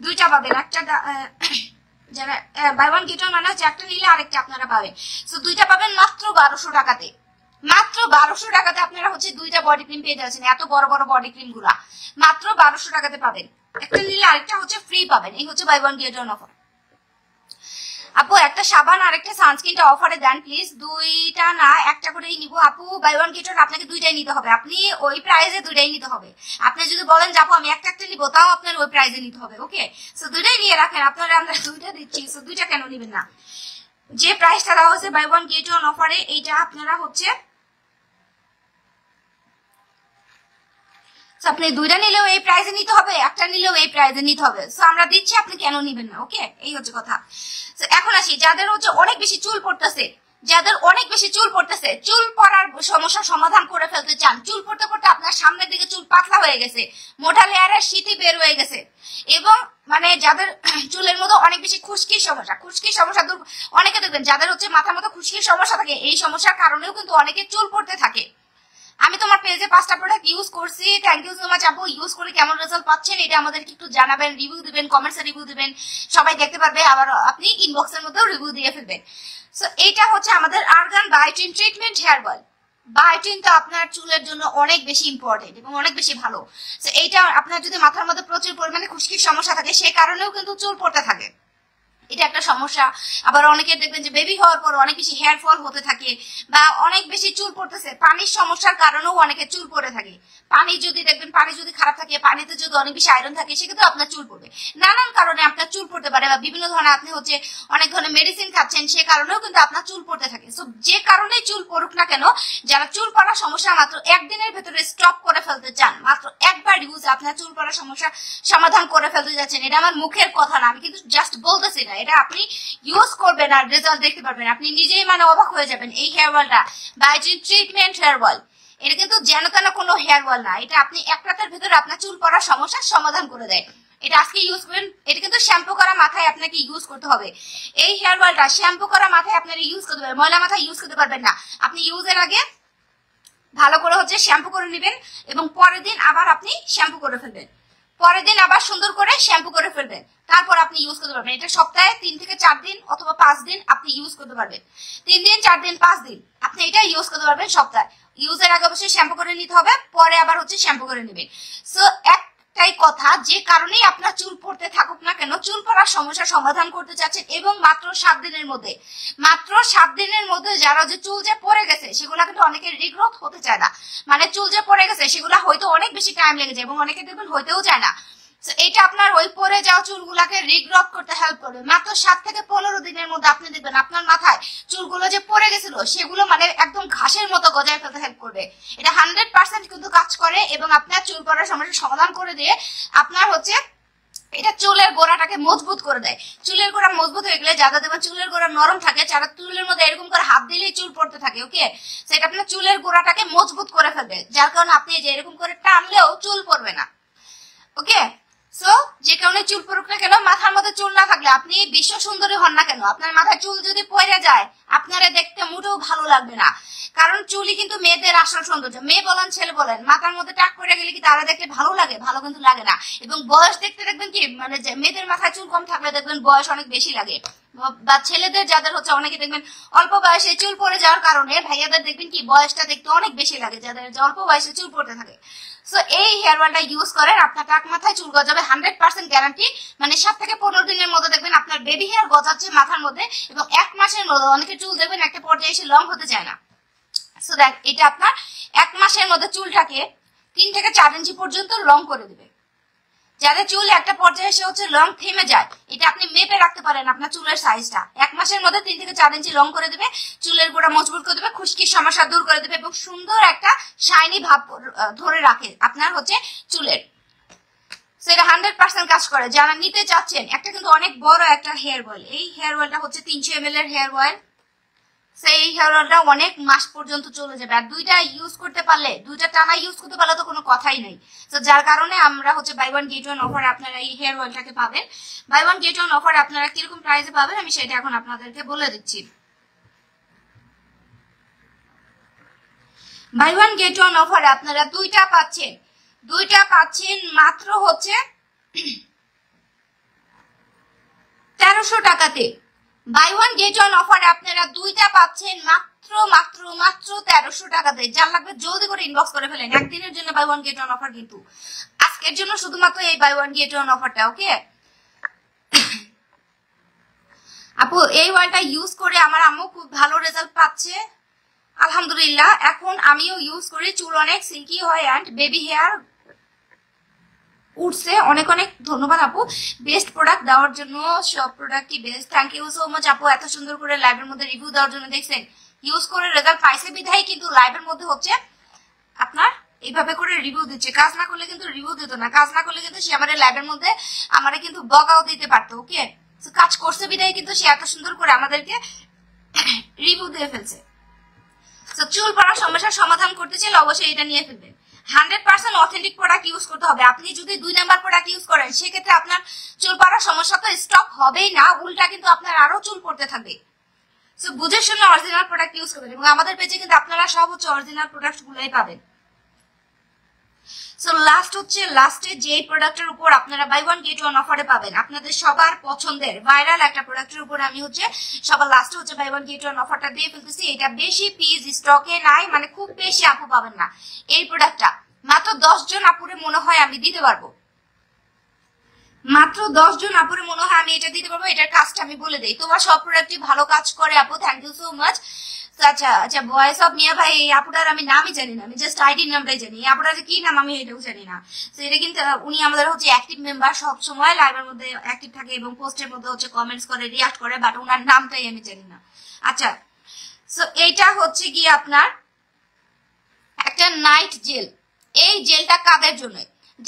দুইটা পাবেন। একটা যারা বাই ওয়ান গেট ওয়ান মানে হচ্ছে একটা নিলে আরেকটা আপনারা পাবেন। সো দুইটা পাবেন মাত্র 1200 টাকাতে। মাত্র 1200 টাকাতে আপনারা হচ্ছে দুইটা বডি ক্রিম পেয়ে যাচ্ছেন। এত বড় বড় বডি ক্রিম গুলা মাত্র 1200 টাকাতে পাবেন, একটা নিলে আরেকটা হচ্ছে ফ্রি পাবেন। এই হচ্ছে buy one get one offer. আপু একটা সাবান আর একটা সানস্ক্রিনটা অফারে দেন প্লিজ। দুইটা না একটা করেই নিব আপু। বাই ওয়ান গেট ওয়ান আপনাকে দুইটাই নিতে হবে, আপনি ওই প্রাইসে দুইটাই নিতে হবে। আপনি যদি বলেন যে আপু আমি একটা একটা নিবো, তাও আপনার ওই প্রাইসে নিতে হবে। ওকে, সো দুইটাই নিয়ে রাখেন, আপনারা আমরা দুইটা দিচ্ছি, সো দুইটা কেন নিবেন না? যে প্রাইসটা দেওয়া হচ্ছে বাই ওয়ান গেট ওয়ান অফারে, এইটা আপনারা হচ্ছে আপনি দুইটা নিলেও এই প্রাইসে নিতে হবে, একটা নিলেও এই প্রাইসে নিতে হবে। সো আমরা দিচ্ছি, আপনি কেন নিবেন না? ওকে, এই হচ্ছে কথা। এখন আসি যাদের হচ্ছে অনেক বেশি চুল পড়তেছে, যাদের অনেক বেশি চুল পড়তেছে, চুল পড়ার সমস্যার সমাধান করে ফেলতে চান। চুল পড়তে পড়তে আপনার সামনের দিকে চুল পাতলা হয়ে গেছে, মোটা লেয়ারের শীতি বের হয়ে গেছে, এবং মানে যাদের চুলের মধ্যে অনেক বেশি খুশকির সমস্যা, খুশকির সমস্যা দূর, অনেকে দেখবেন যাদের হচ্ছে মাথার মধ্যে খুশকির সমস্যা থাকে, এই সমস্যার কারণেও কিন্তু অনেকে চুল পড়তে থাকে। আমি তোমার পেজে 5টা প্রোডাক্ট ইউজ করছি, থ্যাংক ইউ সো মাচ আপু। ইউজ করে কেমন রেজাল্ট পাচ্ছেন এটা আমাদেরকে একটু জানাবেন, রিভিউ দিবেন, কমেন্টসে রিভিউ দিবেন, সবাই দেখতে পারবে। আবার আপনি ইনবক্সের মধ্যেও রিভিউ দিয়ে ফেলবেন। সো এইটা হচ্ছে আমাদের argan biotin treatment hair oil. Biotin তো আপনার চুলের জন্য অনেক বেশি ইম্পর্টেন্ট এবং অনেক বেশি ভালো। সো এইটা আপনার যদি মাথার মধ্যে প্রচুর পরিমাণে খুশকির সমস্যা থাকে, সেই কারণেও কিন্তু চুল পড়তে থাকে, এটা একটা সমস্যা। আবার অনেকে দেখবেন যে বেবি হওয়ার পর অনেক বেশি হেয়ার ফল হতে থাকে, বা অনেক বেশি চুল পড়তেছে, পানির সমস্যার কারণেও অনেকে চুল পড়ে থাকে। পানি যদি দেখবেন, পানি যদি খারাপ থাকে, পানিতে যদি অনেক বেশি আয়রন থাকে, সেক্ষেত্রে আপনার চুল পড়বে। নানান কারণে আপনার চুল পড়তে পারে, বা বিভিন্ন ধরনের আপনি হচ্ছে অনেক ধরনের মেডিসিন খাচ্ছেন, সে কারণেও কিন্তু আপনার চুল পড়তে থাকে। সো যে কারণে চুল পড়ুক না কেন, যারা চুল পড়ার সমস্যা মাত্র একদিনের ভেতরে স্টপ করে ফেলতে চান, মাত্র একবার ইউজ আপনার চুল পড়ার সমস্যা সমাধান করে ফেলতে যাচ্ছেন, এটা আমার মুখের কথা না, আমি কিন্তু জাস্ট বলতেছি না, এটা আপনি ইউজ করবেন আর রেজাল্ট দেখতে পারবেন, আপনি নিজেই মানে অবাক হয়ে যাবেন। এই হেয়ার অয়েলটা বায়োটিন ট্রিটমেন্ট হেয়ার অয়েল, এটা কিন্তু যেন তেন কোনো হেয়ার অয়েল না, এটা আপনি এক রাতের ভিতরে আপনার চুল পড়ার সমস্যার সমাধান করে দেয়। এটা আজকে ইউজ করবেন, এটা কিন্তু শ্যাম্পু করা মাথায় আপনাকে ইউজ করতে হবে। এই হেয়ার অয়েলটা শ্যাম্পু করা মাথায় আপনারা ইউজ করতে পারবেন, ময়লা মাথায় ইউজ করতে পারবেন না। আপনি ইউজের আগে ভালো করে হচ্ছে শ্যাম্পু করে নেবেন, এবং পরের দিন আবার আপনি শ্যাম্পু করে ফেলবেন, পরের দিন আবার সুন্দর করে শ্যাম্পু করে ফেলবেন, তারপর আপনি ইউজ করতে পারবেন। এটা সপ্তাহে 3 থেকে 4 দিন অথবা 5 দিন আপনি ইউজ করতে পারবেন। 3 দিন, 4 দিন, 5 দিন আপনি এটা ইউজ করতে পারবেন সপ্তাহে। ইউজের আগে অবশ্যই শ্যাম্পু করে নিতে হবে, পরে আবার হচ্ছে শ্যাম্পু করে নেবেন। সো একটাই কথা, যে কারণেই আপনার চুল পড়তে থাকুক না কেন, চুল পড়ার সমস্যার সমাধান করতে চাচ্ছেন, এবং মাত্র 7 দিনের মধ্যে, মাত্র 7 দিনের মধ্যে যারা যে চুল যে পড়ে গেছে, সেগুলা কিন্তু অনেকের রিগ্রোথ হতে চায় না। মানে চুল যে পড়ে গেছে সেগুলা হয়তো অনেক বেশি টাইম লেগে যায়, এবং অনেকে দেখবেন হইতেও চায় না। এটা আপনার ওই পরে যাওয়া চুলগুলাকে রিগ্রোথ করতে হেল্প করবে। মাত্র 7 থেকে 15 দিনের মধ্যে আপনি দেখবেন আপনার মাথায় চুলগুলো যে পড়ে গেছিল, সেগুলো মানে একদম ঘাসের মতো গজায় ফেলতে হেল্প করবে। এটা 100% কিন্তু কাজ করে, এবং আপনার চুল পড়ার সমস্যার সমাধান করে দিয়ে আপনার হচ্ছে এটা চুলের গোড়াটাকে মজবুত করে দেয়। চুলের গোড়া মজবুত হয়ে গেলে, যাদের দেখবেন চুলের গোড়া নরম থাকে, যারা চুলের মধ্যে এরকম করে হাত দিলেই চুল পড়তে থাকে, ওকে, সেটা আপনার চুলের গোড়াটাকে মজবুত করে ফেলবে, যার কারণে আপনি যে এরকম করে টানলেও চুল পড়বে না। ওকে, সো যে কারণে চুল পড়ুক না কেন, মাথার মধ্যে চুল না থাকলে আপনি বিশ্ব সুন্দরী হন না কেন, আপনার মাথায় চুল যদি পড়ে যায়, আপনারা দেখতে মোটেও ভালো লাগবে না। কারণ চুলই কিন্তু মেয়েদের আসল সৌন্দর্য। মেয়ে বলেন ছেলে বলেন, মাথার মধ্যে টাক পড়ে গেলে কি তারা দেখতে ভালো লাগে? ভালো কিন্তু লাগে না। এবং বয়স দেখতে দেখবেন কি, মানে মেয়েদের মাথায় চুল কম থাকলে দেখবেন বয়স অনেক বেশি লাগে, বা ছেলেদের যাদের হচ্ছে অনেকে দেখবেন অল্প বয়সে চুল পড়ে যাওয়ার কারণে ভাইয়াদের দেখবেন কি বয়সটা দেখতে অনেক বেশি লাগে, যাদের অল্প বয়সে চুল পড়তে থাকে। সো এই হেয়ার অয়েলটা ইউজ করেন, আপনার টাক মাথায় চুল গজাবে 100% গ্যারান্টি। মানে 7 থেকে 15 দিনের মধ্যে দেখবেন আপনার বেবি হেয়ার গজাচ্ছে মাথার মধ্যে, এবং 1 মাসের মধ্যে অনেকে চুল দেখবেন একটা পর্যায়ে এসে লং হতে চায় না। সো দেখ, এটা আপনার 1 মাসের মধ্যে চুলটাকে 3 থেকে 4 ইঞ্চি পর্যন্ত লং করে দেবে। যাদের চুল একটা পর্যায়ে এসে হচ্ছে লং থেমে যায়, এটা আপনি মেপে রাখতে পারেন আপনার চুলের সাইজটা। 1 মাসের মধ্যে 3 থেকে 4 ইঞ্চি লং করে দেবে, চুলের গোড়া মজবুত করে দেবে, খুশকির সমস্যা দূর করে দেবে, এবং সুন্দর একটা শাইনি ভাব ধরে রাখে আপনার হচ্ছে চুলের। সেটা 100% কাজ করে। যারা নিতে চাচ্ছেন, একটা কিন্তু অনেক বড় একটা হেয়ার অয়েল, এই হেয়ার অয়েলটা হচ্ছে 300 ml এর হেয়ার অয়েল। সেই হেয়ার অয়েলটা অনেক মাস পর্যন্ত চলে যাবে। আর দুইটা ইউজ করতে পারলে, দুইটা টানা ইউজ করতে পারলে তো কোনো কথাই নেই। তো যার কারণে আমরা হচ্ছে buy one get one offer আপনারা এই হেয়ার অয়েলটাকে পাবেন। Buy one get one offer আপনারা কিরকম প্রাইসে পাবেন আমি সেটা এখন আপনাদেরকে বলে দিচ্ছি। বাই ওয়ান গেট ওয়ান অফারে আপনারা দুইটা পাচ্ছেন মাত্র হচ্ছে 1300 টাকাতে। বাই ওয়ান গেট ওয়ান অফারে আপনারা দুইটা পাচ্ছেন মাত্র মাত্র মাত্র 1300 টাকাতে। যার লাগবে জলদি করে ইনবক্স করে ফেলেন। একদিনের জন্য buy one get one offer, কিন্তু আজকের জন্য শুধুমাত্র এই বাই ওয়ান গেট ওয়ান অফারটা। ওকে আপু, এই অয়েলটা ইউজ করে আমার আম্মু খুব ভালো রেজাল্ট পাচ্ছে আলহামদুলিল্লাহ। এখন আমিও ইউজ করি, চুল অনেক সিল্কি হয় অ্যান্ড বেবি হেয়ার উঠছে। অনেক অনেক ধন্যবাদ আপু বেস্ট প্রোডাক্ট দেওয়ার জন্য। সব প্রোডাক্টই best. Thank you so much আপু, এত সুন্দর করে লাইভের মধ্যে রিভিউ দেওয়ার জন্য। দেখছেন ইউজ করে রেজাল্ট পাইছে বিধায় কিন্তু লাইভের মধ্যে হচ্ছে আপনার এইভাবে করে রিভিউ দিচ্ছে। কাজ না করলে কিন্তু রিভিউ দিত না, কাজ না করলে কিন্তু সে আমাদের লাইভের মধ্যে আমারে কিন্তু বগাও দিতে পারতো। ওকে, কাজ করছে বিধায় কিন্তু সে এত সুন্দর করে আমাদেরকে রিভিউ দিয়ে ফেলছে। তো চুল পড়ার সমস্যার সমাধান করতে চাইলে অবশ্যই এটা নিয়ে ফেলবেন। 100% অথেন্টিক প্রোডাক্ট ইউজ করতে হবে। আপনি যদি 2 নাম্বার প্রোডাক্ট ইউজ করেন সেক্ষেত্রে আপনার চুল পড়ার সমস্যা তো স্টপ হবেই না, উল্টা কিন্তু আপনার আরো চুল পড়তে থাকবে। সো বুঝে শুনে অরিজিনাল প্রোডাক্ট ইউজ করবেন। এবং আমাদের পেজে কিন্তু আপনারা সব হচ্ছে অরিজিনাল প্রোডাক্ট গুলোই পাবেন। সো লাস্টে যে প্রোডাক্টের উপর আপনারা বাই ওয়ান গেট ওয়ান অফারে পাবেন, আপনাদের সবার পছন্দের ভাইরাল একটা প্রোডাক্টের উপর আমি হচ্ছে সবার লাস্টে হচ্ছে বাই ওয়ান গেট ওয়ান অফারটা দিয়ে ফেলতেছি। এটা বেশি পিস স্টকে নাই, মানে খুব বেশি আপু পাবেন না। এই প্রোডাক্টটা মাত্র 10 জন আপুরে মনে হয় আমি দিতে পারবো, মাত্র 10 জন আপুরে মনে হয় আমি এটা দিতে পারবো। এটার কাজটা আমি বলে দিই। তোমার সব প্রোডাক্টই ভালো কাজ করে আপু, থ্যাংক ইউ সো মাচ। আচ্ছা ভয়েস অফ মিয়া ভাই, এই আপুটার আমি নামই জানি না, আমি জাস্ট আইডির নামটাই জানি। এই আপুটার কি নাম আমি এটাও জানি না। তো এটা কিন্তু উনি আমাদের হচ্ছে অ্যাক্টিভ মেম্বার, সব সময় লাইভের মধ্যে অ্যাক্টিভ থাকে এবং পোস্টের মধ্যে হচ্ছে কমেন্টস করে, রিয়াক্ট করে, বাট ওনার নামটাই আমি জানি না। আচ্ছা, সো এইটা হচ্ছে কি আপনার একটা নাইট জেল। এই জেলটা কাদের জন্য?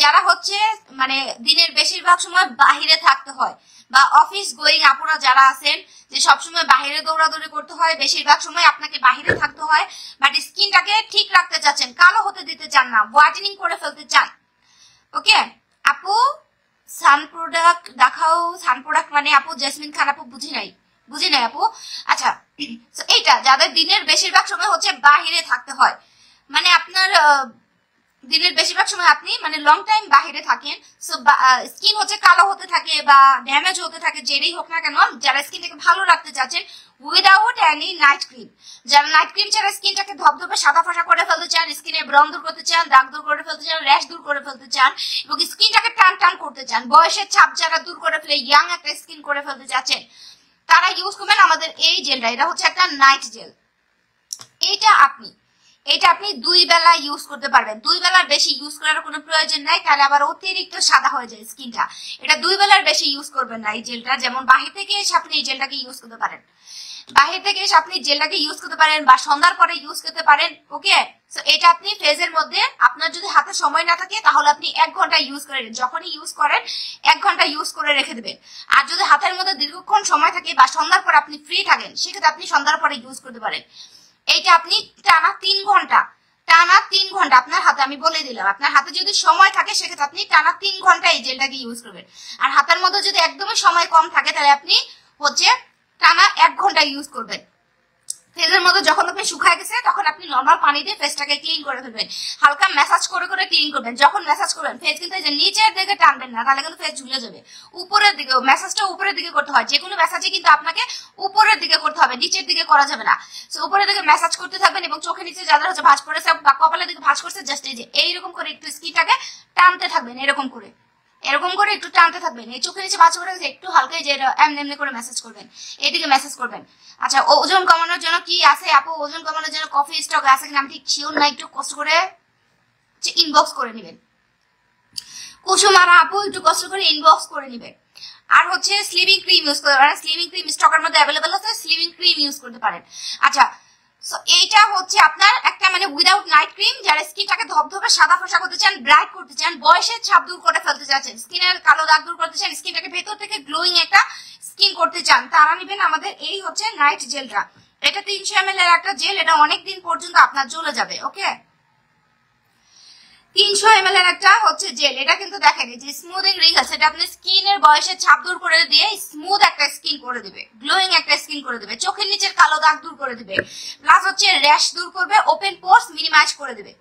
যারা হচ্ছে মানে দিনের বেশিরভাগ সময় বাহিরে থাকতে হয়, বা অফিস গোয়িং আপুরা যারা আছেন, যে সবসময় বাহিরে দৌড়াদৌড়ি করতে হয়, বেশিরভাগ সময় আপনাকে বাহিরে থাকতে হয়, বাট স্কিনটাকে ঠিক রাখতে চাচ্ছেন, কালো হতে দিতে চান না, হোয়াইটেনিং করে ফেলতে চান। ওকে আপু, সান প্রোডাক্ট দেখাও। সান প্রোডাক্ট মানে আপু জেসমিন খান আপু, বুঝি নাই আপু। আচ্ছা, এইটা যাদের দিনের বেশিরভাগ সময় হচ্ছে বাহিরে থাকতে হয়, মানে আপনার দিনের বেশিরভাগ সময় আপনি মানে লং টাইম বাহিরে থাকেন, সো স্কিন হচ্ছে কালো হতে থাকে বা ড্যামেজ হতে থাকে, যেটাই হোক না কেন, যারা স্কিনটাকে ভালো রাখতে চাচ্ছেন উইদাউট এনি নাইট ক্রিম, যারা নাইট ক্রিম ছাড়া স্কিনটাকে ধবধবে সাদা ফসা করে ফেলতে চান, স্কিনে ব্রণ দূর করতে চান, দাগ দূর করে ফেলতে চান, র্যাশ দূর করে ফেলতে চান, এবং স্কিনটাকে টান টান করতে চান, বয়সের ছাপ যারা দূর করে ফেলে ইয়াং একটা স্কিন করে ফেলতে চাচ্ছেন, তারা ইউজ করবেন আমাদের এই জেলটা। এটা হচ্ছে একটা নাইট জেল। এটা আপনি 2 বেলা ইউজ করতে পারবেন। 2 বেলার বেশি ইউজ করার কোনো প্রয়োজন নাই, তাহলে আবার অতিরিক্ত সাদা হয়ে যায় স্কিনটা। এটা 2 বেলার বেশি ইউজ করবেন না এই জেলটা। যেমন বাহির থেকে এসে আপনি এই জেলটাকে ইউজ করতে পারেন, বা সন্ধ্যার পরে ইউজ করতে পারেন। ওকে, সো এটা আপনি ফেজের মধ্যে, আপনার যদি হাতে সময় না থাকে তাহলে আপনি 1 ঘন্টা ইউজ করেন, যখনই ইউজ করেন 1 ঘন্টা ইউজ করে রেখে দেবেন। আর যদি হাতের মধ্যে দীর্ঘক্ষণ সময় থাকে বা সন্ধ্যার পর আপনি ফ্রি থাকেন, সেক্ষেত্রে আপনি সন্ধ্যার পরে ইউজ করতে পারেন। এইটা আপনি টানা 3 ঘন্টা আপনার হাতে, আমি বলে দিলাম, আপনার হাতে যদি সময় থাকে সেক্ষেত্রে আপনি টানা 3 ঘন্টা এই জেলটাকে ইউজ করবেন। আর হাতের মধ্যে যদি একদমই সময় কম থাকে তাহলে আপনি হচ্ছে টানা 1 ঘন্টা ইউজ করবেন। ফেজের মধ্যে যখন আপনি শুকায় গেছে তখন আপনি নর্মাল পানি দিয়ে ফেসটাকে ক্লিন করে ফেলবেন, হালকা ম্যাসাজ করে করে ক্লিন করবেন। যখন ম্যাসাজ করবেন ফেস কিন্তু এই যে নিচের দিকে টানবেন না, তাহলে কিন্তু ফেস ঝুলে যাবে। উপরের দিকে, ম্যাসাজটা উপরের দিকে করতে হয়, যে কোনো ম্যাসাজে কিন্তু আপনাকে উপরের দিকে করতে হবে, নিচের দিকে করা যাবে না। সো উপরের দিকে ম্যাসাজ করতে থাকবেন এবং চোখের নিচে যাদের হচ্ছে ভাঁজ পড়েছে বা কপালের দিকে ভাঁজ করছে, জাস্ট এই যে এইরকম করে একটু স্কিনটাকে টানতে থাকবেন, এরকম করে একটু টানতে থাকবেন। এই চোখের নিচে ভাঁজ পড়ে গেছে একটু হালকা যে এমনি করে ম্যাসাজ করবেন, এইদিকে ম্যাসাজ করবেন। আচ্ছা, ওজন কমানোর জন্য কি আছে আপু? ওজন কমানোর জন্য কফি স্টক আছে কিনা আমি ঠিক শিওর না, একটু কষ্ট করে ইনবক্স করে নেবেন। কুসুমারা আপু একটু কষ্ট করে ইনবক্স করে নেবেন। আর হচ্ছে স্লিমিং ক্রিম ইউজ করতে পারেন, স্লিমিং ক্রিম স্টকের মধ্যে অ্যাভেলেবল আছে, স্লিমিং ক্রিম ইউজ করতে পারেন। আচ্ছা, সো এইটা হচ্ছে আপনার একটা মানে উইদাউট নাইট ক্রিম, যারা স্কিনটাকে ধবধবে সাদা ফসা করতে চান, ব্রাইট করতে চান, বয়সের ছাপ দূর করে ফেলতে চাচ্ছেন, স্কিনের কালো দাগ দূর করতে চান, স্কিনটাকে ভেতর থেকে গ্লোয়িং একটা স্কিন করতে চান, তারা নেবেন আমাদের এই হচ্ছে নাইট জেলটা। এটা 300 ml এর একটা জেল, এটা অনেক দিন পর্যন্ত আপনার চলে যাবে। ওকে, 300 ml এর একটা হচ্ছে জেল। এটা কিন্তু দেখেন যে স্মুথিং রিঙ্কেলস, এটা আপনি স্কিনের বয়সের ছাপ দূর করে দিয়ে স্মুথ একটা স্কিন করে দিবে, গ্লোয়িং একটা স্কিন করে দিবে, চোখের নিচের কালো দাগ দূর করে দিবে, প্লাস হচ্ছে র্যাশ দূর করবে, ওপেন পোর্স মিনিমাইজ করে দিবে।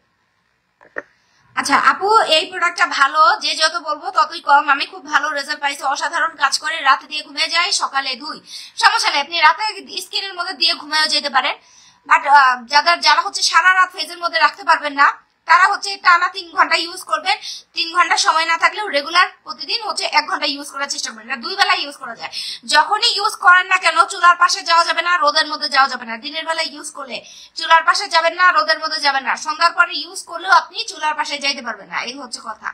আচ্ছা আপু, এই প্রোডাক্টটা ভালো, যে যত বলবো ততই কম। আমি খুব ভালো রেজাল্ট পাইছি, অসাধারণ কাজ করে, রাতে দিয়ে ঘুমিয়ে যাই, সকালে 2। সমস্যা নেই, আপনি রাতে স্কিনের মধ্যে দিয়ে ঘুমিয়ে যেতে পারেন। বাট যারা হচ্ছে সারা রাত ফেজের মধ্যে রাখতে পারবেন না, তারা হচ্ছে টানা 3 ঘন্টা ইউজ করবেন। 3 ঘন্টা সময় না থাকলেও রেগুলার প্রতিদিন হচ্ছে 1 ঘন্টা ইউজ করার চেষ্টা করবেন। এটা 2 বেলা ইউজ করা যায়। যখনই ইউজ করেন না কেন, চুলার পাশে যাওয়া যাবে না, রোদের মধ্যে যাওয়া যাবে না। দিনের বেলা ইউজ করলে চুলার পাশে যাবেন না, রোদের মধ্যে যাবেন না। সন্ধ্যার পরে ইউজ করলেও আপনি চুলার পাশে যাইতে পারবেন না, এই হচ্ছে কথা।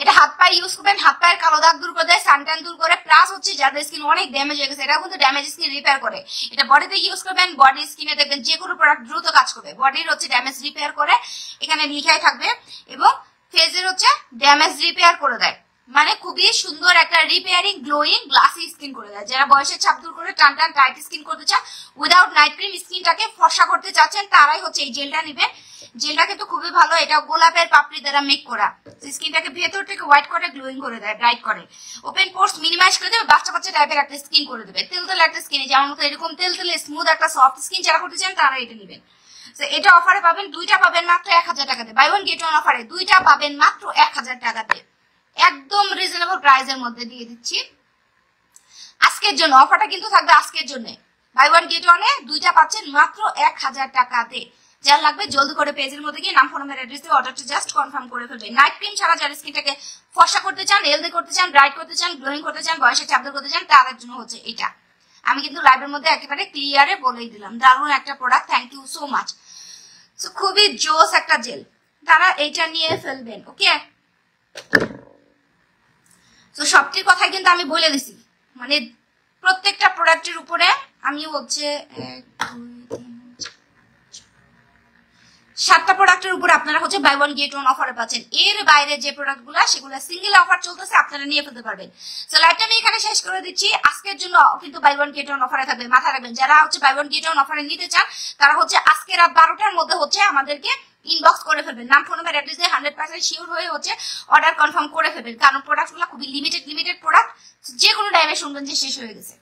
এটা হাত পায়ে ইউজ করবেন, হাত পায়ের কালো দাগ দূর করে দেয়, সানট্যান দূর করে, প্লাস হচ্ছে যাদের স্কিন অনেক ড্যামেজ হয়ে গেছে, এটা কিন্তু ড্যামেজ স্কিন রিপেয়ার করে। এটা বডিতে ইউজ করবেন, বডি স্কিনে দেখবেন যে কোনো প্রোডাক্ট দ্রুত কাজ করবে, বডির হচ্ছে ড্যামেজ রিপেয়ার করে, এখানে লিখাই থাকবে, এবং ফেজের হচ্ছে ড্যামেজ রিপেয়ার করে দেয়। মানে খুবই সুন্দর একটা রিপেয়ারিং গ্লোয়িং গ্লাসি স্কিন করে দেয়। যারা বয়সের ছাপ দূর করে টান টান টাইট স্কিন করতে চান, উইদাউট নাইট ক্রিম স্কিনটাকে ফর্সা করতে চাচ্ছেন, তারাই হচ্ছে এই জেলটা নেবেন। জেলটা কিন্তু খুবই ভালো, এটা গোলাপের পাপড়ি দ্বারা মেক করা, স্কিনটাকে ভেতর থেকে হোয়াইট করে গ্লোয়িং করে দেয়, ব্রাইট করে, ওপেন পোর্স মিনিমাইজ করে দেবে, বাচ্চা বাচ্চা টাইপের একটা স্কিন করে দেবে, তেলতেলে একটা স্কিনে, যেমন মতো এরকম তেলতেলে স্মুথ একটা সফট স্কিন যারা করতে চান তারা এটা নেবেন। এটা অফারে পাবেন, 2টা পাবেন মাত্র 1000 টাকাতে, বাই ওয়ান গেট ওয়ান অফারে 2টা পাবেন মাত্র 1000 টাকাতে, একদম রিজনেবল প্রাইসের মধ্যে দিয়ে দিচ্ছি আজকের জন্য। অফারটা কিন্তু থাকবে আজকের জন্য, বাই ওয়ান গেট ওয়ানে 2টা পাচ্ছেন মাত্র 1000 টাকাতে। যার লাগবে জলদি করে পেজের মধ্যে গিয়ে নাম, ফোন নাম্বার, অ্যাড্রেস দিয়ে অর্ডারটা জাস্ট কনফার্ম করে ফেলবেন। নাইট ক্রিম ছাড়া যারা স্কিনটাকে ফর্সা করতে চান, হেলদি করতে চান, ব্রাইট করতে চান, গ্লোয়িং করতে চান, বয়সের চাপ দূর করতে চান, তাদের জন্য হচ্ছে এটা। আমি কিন্তু লাইভের মধ্যে একেবারে ক্লিয়ারে বলেই দিলাম, দারুণ একটা product, thank you so much. So খুবই জোস একটা জেল, তারা এইটা নিয়ে ফেলবেন। ওকে, তো সবটির কথাই কিন্তু আমি বলে দিছি, মানে প্রত্যেকটা প্রোডাক্টের উপরে আমি হচ্ছে 7টা প্রোডাক্টের উপর আপনারা হচ্ছে বাই ওয়ান গেট ওয়ান অফারে পাচ্ছেন। এর বাইরে যে প্রোডাক্টগুলো সেগুলো সিঙ্গেল অফার চলতেছে, আপনারা নিয়ে ফেলতে পারবেন। সো লাইভটা আমি এখানে শেষ করে দিচ্ছি। আজকের জন্য কিন্তু বাই ওয়ান গেট ওয়ান অফারে থাকবে, মাথায় রাখবেন। যারা হচ্ছে বাই ওয়ান গেট ওয়ান অফারে নিতে চান তারা হচ্ছে আজকে রাত 12টার মধ্যে হচ্ছে আমাদেরকে ইনবক্স করে ফেলবেন, নাম, ফোন নাম্বার, অ্যাড্রেস দিয়ে 100% শিওর হয়ে হচ্ছে অর্ডার কনফার্ম করে ফেলবেন, কারণ প্রোডাক্টগুলো খুবই লিমিটেড প্রোডাক্ট, যে কোনো টাইমে শুনবেন যে শেষ হয়ে গেছে।